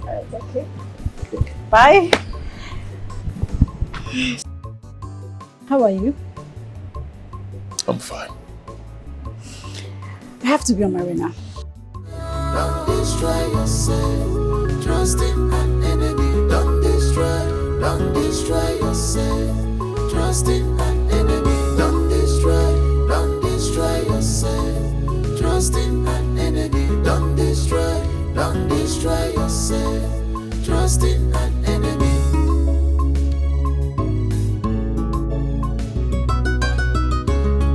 Alright, okay. Bye. How are you? I'm fine. I have to be on my way now. Don't destroy yourself. Trust in an enemy. Don't destroy yourself. Trust in an enemy. Don't destroy yourself. Trust in an enemy. Don't destroy yourself. Trust in an enemy.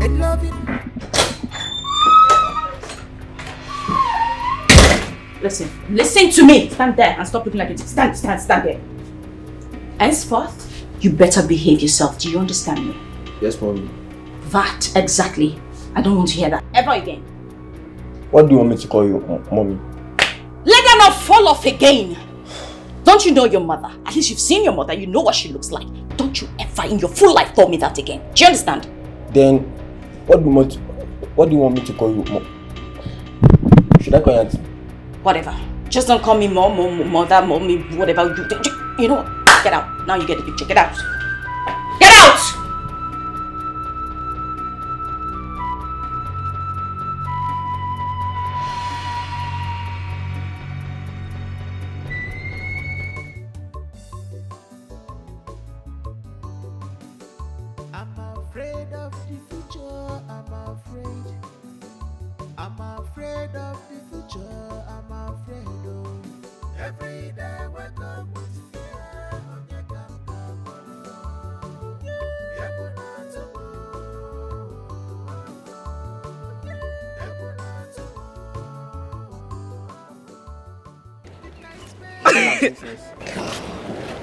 And love you. Listen to me. Stand there and stop looking like it. Stand there. Henceforth, you better behave yourself. Do you understand me? Yes, Mommy. That, exactly. I don't want to hear that ever again. What do you want me to call you, Mommy? Let her not fall off again. Don't you know your mother? At least you've seen your mother. You know what she looks like. Don't you ever in your full life tell me that again. Do you understand? Then, what do you want me to call you, Mom? Should I call you Auntie? Whatever. Just don't call me mom, mother, mommy, whatever. You know what? Get out. Now you get the picture. Get out. Get out! I'm afraid of the future. I'm afraid of the future. I'm afraid of every day wake up with fear.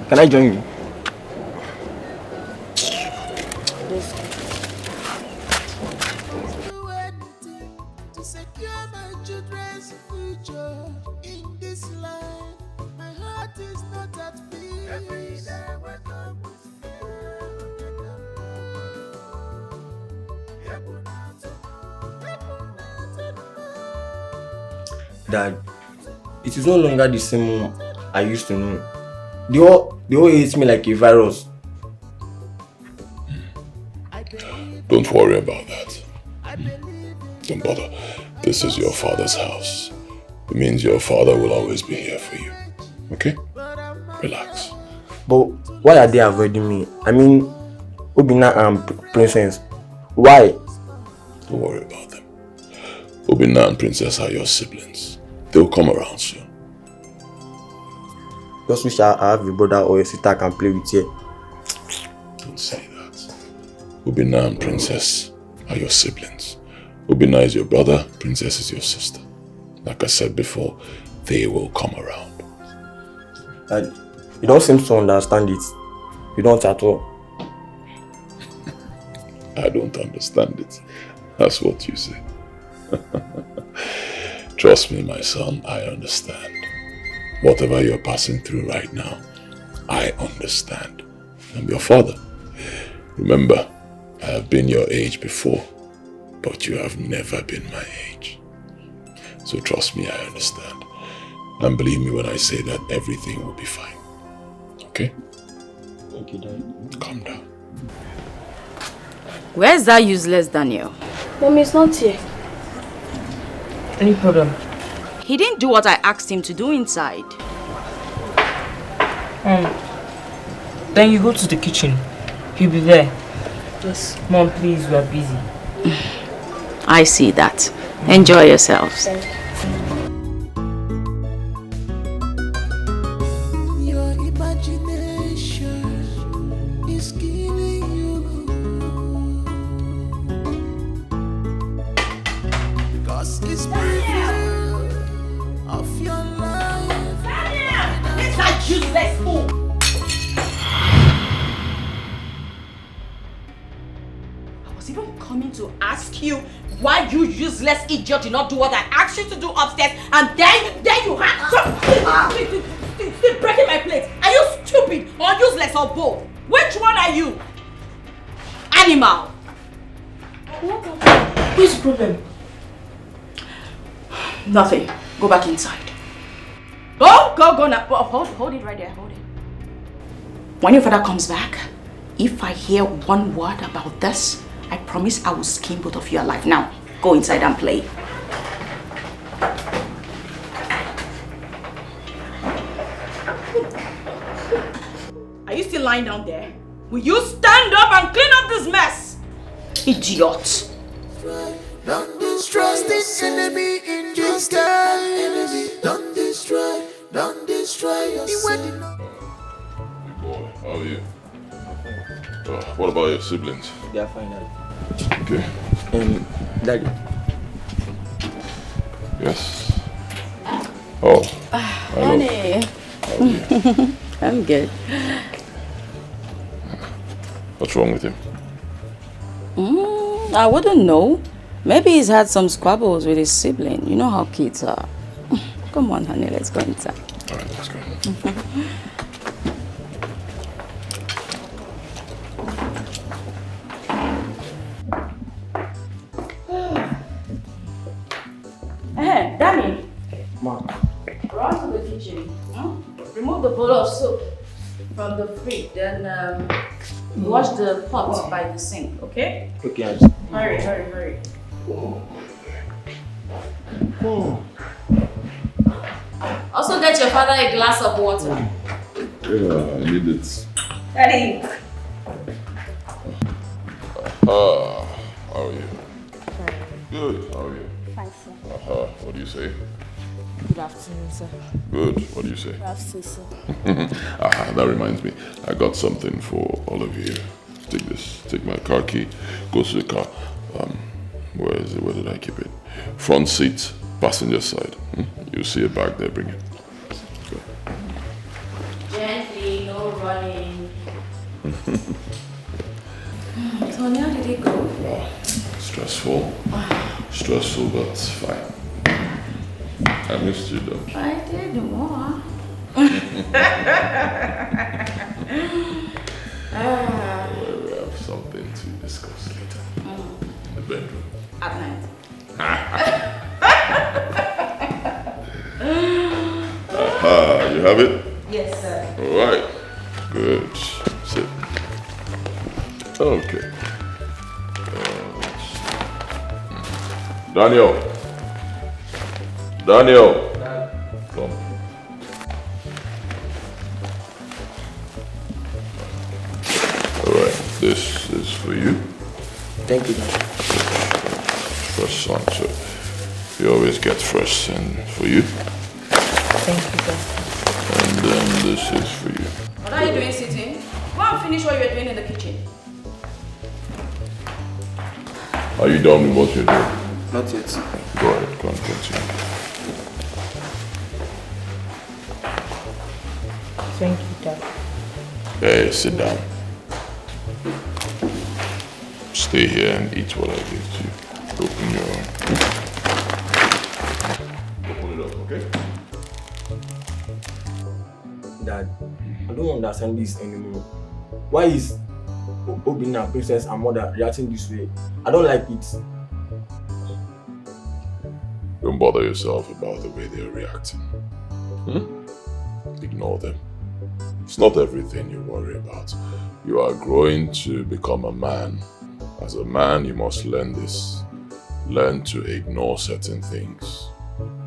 Can I join you? Do anything to secure my children's future in this life. My heart is not at peace. Every day wake up with fear. Dad, it is no longer the same mom I used to know. They all hate me like a virus. Don't worry about that. Don't bother. This is your father's house. It means your father will always be here for you. Okay? Relax. But why are they avoiding me? I mean, Obina and Princess. Why? Don't worry about them. Obina and Princess are your siblings. They'll come around soon. Just wish I have a brother or a sister I can play with here. Don't say that. Obina and Princess are your siblings. Obina is your brother, Princess is your sister. Like I said before, they will come around. Dad, you don't seem to understand it. You don't at all. I don't understand it. That's what you say. Trust me, my son, I understand. Whatever you're passing through right now, I understand. I'm your father. Remember, I have been your age before, but you have never been my age. So trust me, I understand. And believe me when I say that everything will be fine. Okay? Thank you, Dad. Calm down. Where's that useless Daniel? Mommy is not here. Any problem? He didn't do what I asked him to do inside. Then you go to the kitchen. He'll be there. Yes. Mom, please, we are busy. I see that. Enjoy yourselves. Your imagination is killing you. Cause it's preview of your life. It's that useless fool! I was even coming to ask you why you useless idiot did not do what I asked you to do upstairs, and then you had still breaking my plate. Are you stupid or useless or both? Which one are you? animal! What's the problem? Nothing. Go back inside. Go now. Hold it right there. Hold it. When your father comes back, if I hear one word about this, I promise I will skin both of you alive. Now, go inside and play. Are you still lying down there? Will you stand up and clean up this mess? Idiot. Don't destroy this enemy in this time. Don't destroy yourself. Big boy, how are you? What about your siblings? They are fine, Dad. Okay. Daddy. Yes. Oh. Honey. How are you? I'm good. What's wrong with him? I wouldn't know. Maybe he's had some squabbles with his sibling. You know how kids are. Come on, honey, let's go inside. All right, let's go. Hey, Danny. Ma. Run to the kitchen. Remove the bowl of soup from the fridge. Then wash the pot by the sink, okay? Okay, Auntie. Hurry. Also get your father a glass of water. Yeah, I need it. Daddy. How are you? Good, how are you? Fine, sir. What do you say? Good afternoon, sir. Good, what do you say? Good afternoon, sir. That reminds me. I got something for all of you. Take this. Take my car key. Go to the car. Where is it? Where did I keep it? Front seat, passenger side. You see a bag there, bring it. Go. Gently, no running. Tony, how did it go? Stressful. Stressful, but fine. I missed you though. I did more. We have something to discuss later. In the bedroom. At night. You have it? Yes, sir. Alright. Good. Sit. Okay. Daniel. Come. Alright, this is for you. Thank you, Dad. Fresh son, so you always get fresh and for you. Thank you, Dad. And then this is for you. What are you doing sitting? Go and finish what you're doing in the kitchen. Are you done with what you're doing? Not yet. Go ahead, go and continue. Thank you, Dad. Hey, sit down. Stay here and eat what I give to you. Open it up, okay? Dad, I don't understand this anymore. Why is Obina, Princess, and Mother reacting this way? I don't like it. Don't bother yourself about the way they're reacting. Ignore them. It's not everything you worry about. You are growing to become a man. As a man, you must learn this. Learn to ignore certain things.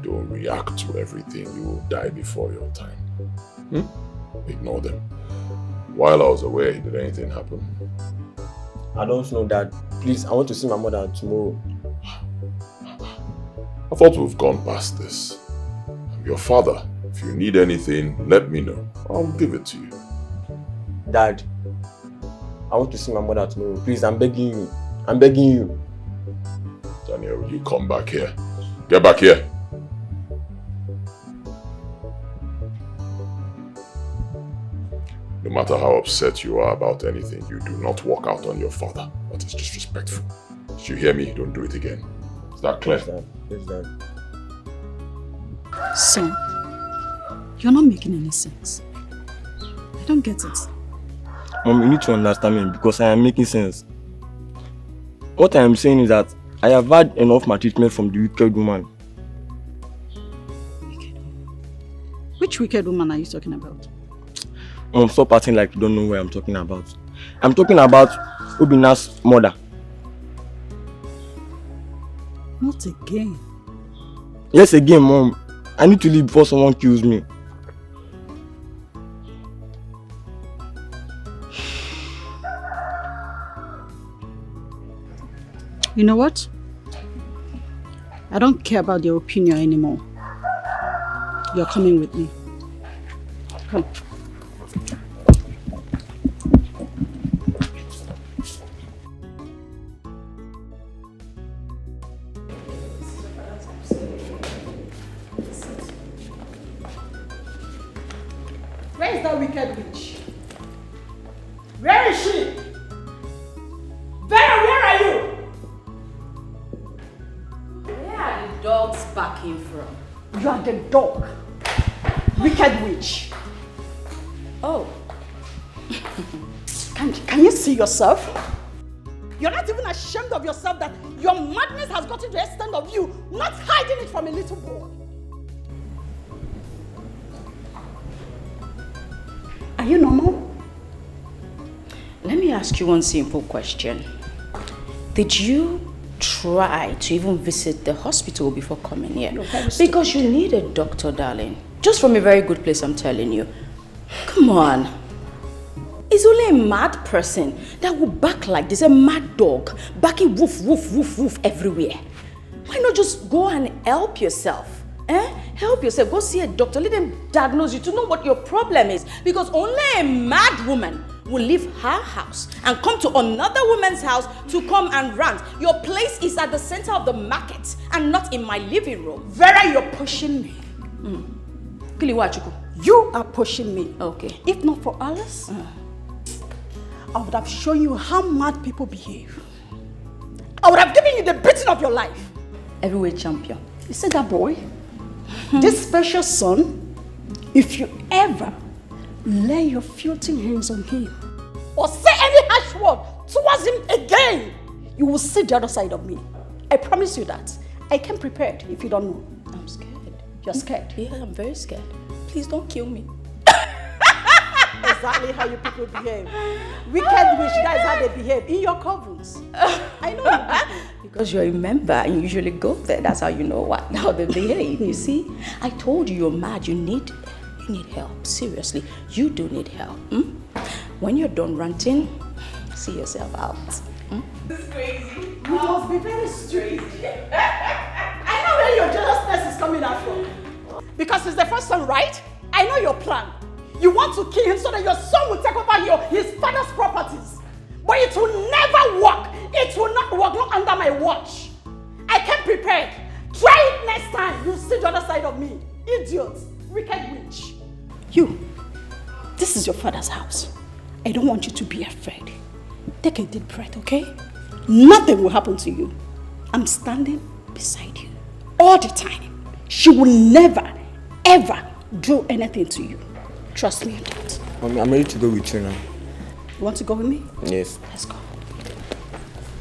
Don't react to everything. You will die before your time. Ignore them. While I was away, did anything happen? I don't know, Dad. Please, I want to see my mother tomorrow. I thought we've gone past this. I'm your father. If you need anything, let me know. I'll give it to you. Dad, I want to see my mother tomorrow. Please, I'm begging you. I'm begging you. Daniel, you come back here. Get back here. No matter how upset you are about anything, you do not walk out on your father. That is disrespectful. Did you hear me? Don't do it again. Is that clear? Yes, Dad. Yes, Dad. Son, you're not making any sense. I don't get it. Mom, you need to understand me because I am making sense. What I am saying is that I have had enough maltreatment from the wicked woman. Which wicked woman are you talking about? Stop acting like you don't know what I'm talking about. I'm talking about Obina's mother. Not again. Yes, again, Mom. I need to leave before someone kills me. You know what? I don't care about your opinion anymore. You're coming with me. Come. Where is that wicked witch? Where is she? Vera, where are you? Where are the dogs barking from? You are the dog. Wicked witch. Oh. Can you see yourself? You're not even ashamed of yourself that your madness has gotten to the extent of you not hiding it from a little boy. Are you normal? Let me ask you one simple question. Did you try to even visit the hospital before coming here? Because you need a doctor, darling. Just from a very good place, I'm telling you. Come on. It's only a mad person that will bark like this, a mad dog, barking woof, woof, woof, woof everywhere. Why not just go and help yourself? Help yourself. Go see a doctor. Let them diagnose you to know what your problem is. Because only a mad woman will leave her house and come to another woman's house to come and rant. Your place is at the center of the market and not in my living room. Vera, you're pushing me. You are pushing me. Okay. If not for Alice, I would have shown you how mad people behave. I would have given you the beating of your life. Heavyweight champion. You see that boy? This special son, if you ever lay your filthy hands on him or say any harsh word towards him again, you will see the other side of me. I promise you that. I came prepared if you don't know. I'm scared. You're scared? Yeah, I'm very scared. Please don't kill me. Exactly how you people behave. Wicked witch, that is how they behave in your covens. I know you. Because you're a member and you usually go there. That's how you know how they behave. You see? I told you you're mad. You need help. Seriously, you do need help. When you're done ranting, see yourself out. This is crazy. You must be very stupid. I know where your jealousness is coming out from. Because it's the first son, right? I know your plan. You want to kill him so that your son will take over his father's properties. But it will never work. It will not work, not under my watch. I came prepared. Try it next time. You'll see the other side of me. Idiot. Wicked witch. You. This is your father's house. I don't want you to be afraid. Take a deep breath, okay? Nothing will happen to you. I'm standing beside you all the time. She will never, ever do anything to you. Trust me on that. Mommy, I'm ready to go with you now. You want to go with me? Yes. Let's go.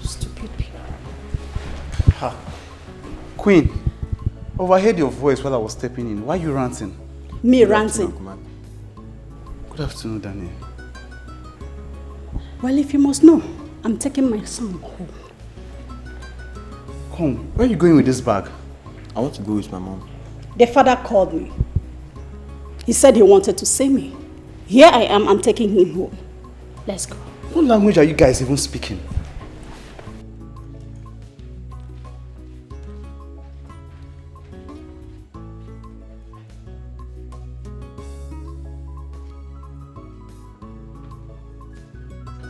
Stupid people. Ha. Queen, overheard your voice while I was stepping in. Why are you ranting? Me ranting? Good afternoon, Daniel. Well, if you must know, I'm taking my son home. Come, where are you going with this bag? I want to go with my mom. The father called me. He said he wanted to see me. Here I am, I'm taking him home. Let's go. What language are you guys even speaking?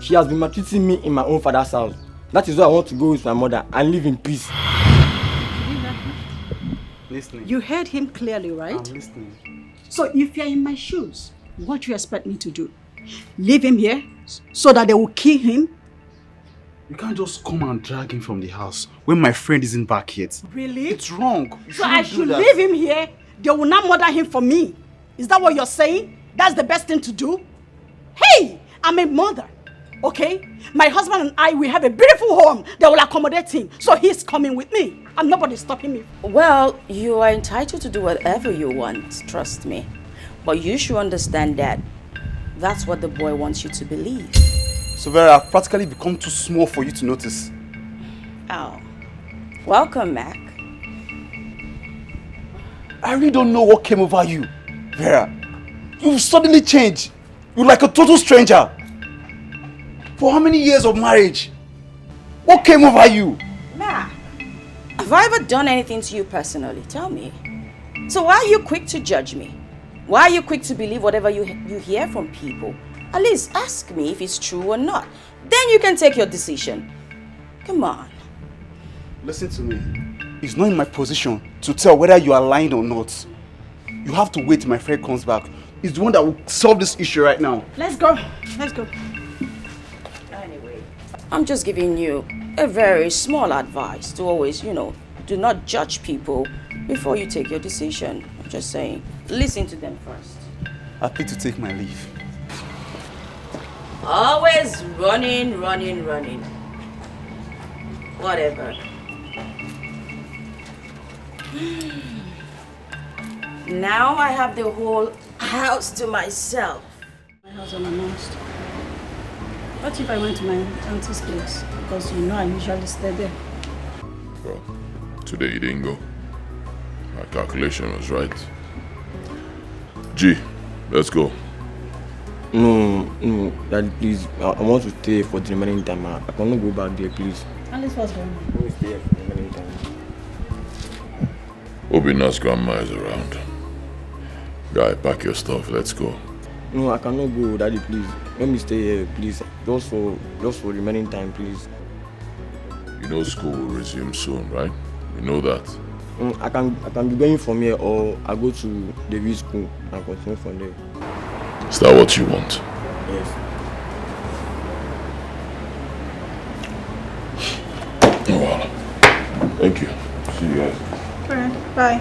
She has been maltreating me in my own father's house. That is why I want to go with my mother and live in peace. Listening. You heard him clearly, right? I'm listening. So if you're in my shoes, what do you expect me to do? Leave him here so that they will kill him? You can't just come and drag him from the house when my friend isn't back yet. Really? It's wrong. So I should leave him here? They will not murder him for me. Is that what you're saying? That's the best thing to do? Hey, I'm a mother. Okay? My husband and I, we have a beautiful home that will accommodate him. So he's coming with me. And nobody's stopping me. Well, you are entitled to do whatever you want, trust me. But you should understand that that's what the boy wants you to believe. So Vera, I've practically become too small for you to notice. Oh. Welcome, Mac. I really don't know what came over you, Vera. You've suddenly changed. You're like a total stranger. For how many years of marriage? What came over you? Mac, have I ever done anything to you personally? Tell me. So why are you quick to judge me? Why are you quick to believe whatever you hear from people? At least ask me if it's true or not. Then you can take your decision. Come on. Listen to me. It's not in my position to tell whether you are lying or not. You have to wait till my friend comes back. He's the one that will solve this issue right now. Let's go. Let's go. Anyway, I'm just giving you a very small advice to always, do not judge people before you take your decision. I'm just saying, listen to them first. Happy to take my leave. Always running. Whatever. Now I have the whole house to myself. My house unannounced. What if I went to my auntie's place? Because I usually stay there. Well, today you didn't go. My calculation was right. G, let's go. No, Daddy, please. I want to stay for the remaining time. I cannot go back there, please. Alice, what's going on? Let me stay here for the remaining time. Obina's grandma is around. Guy, pack your stuff. Let's go. No, I cannot go, Daddy, please. Let me stay here, please. Just for remaining time, please. You know school will resume soon, right? You know that. I can be going from here, or I go to the V school and continue from there. Is that what you want? Yes. Oh, well. Thank you. See you guys. Alright, bye.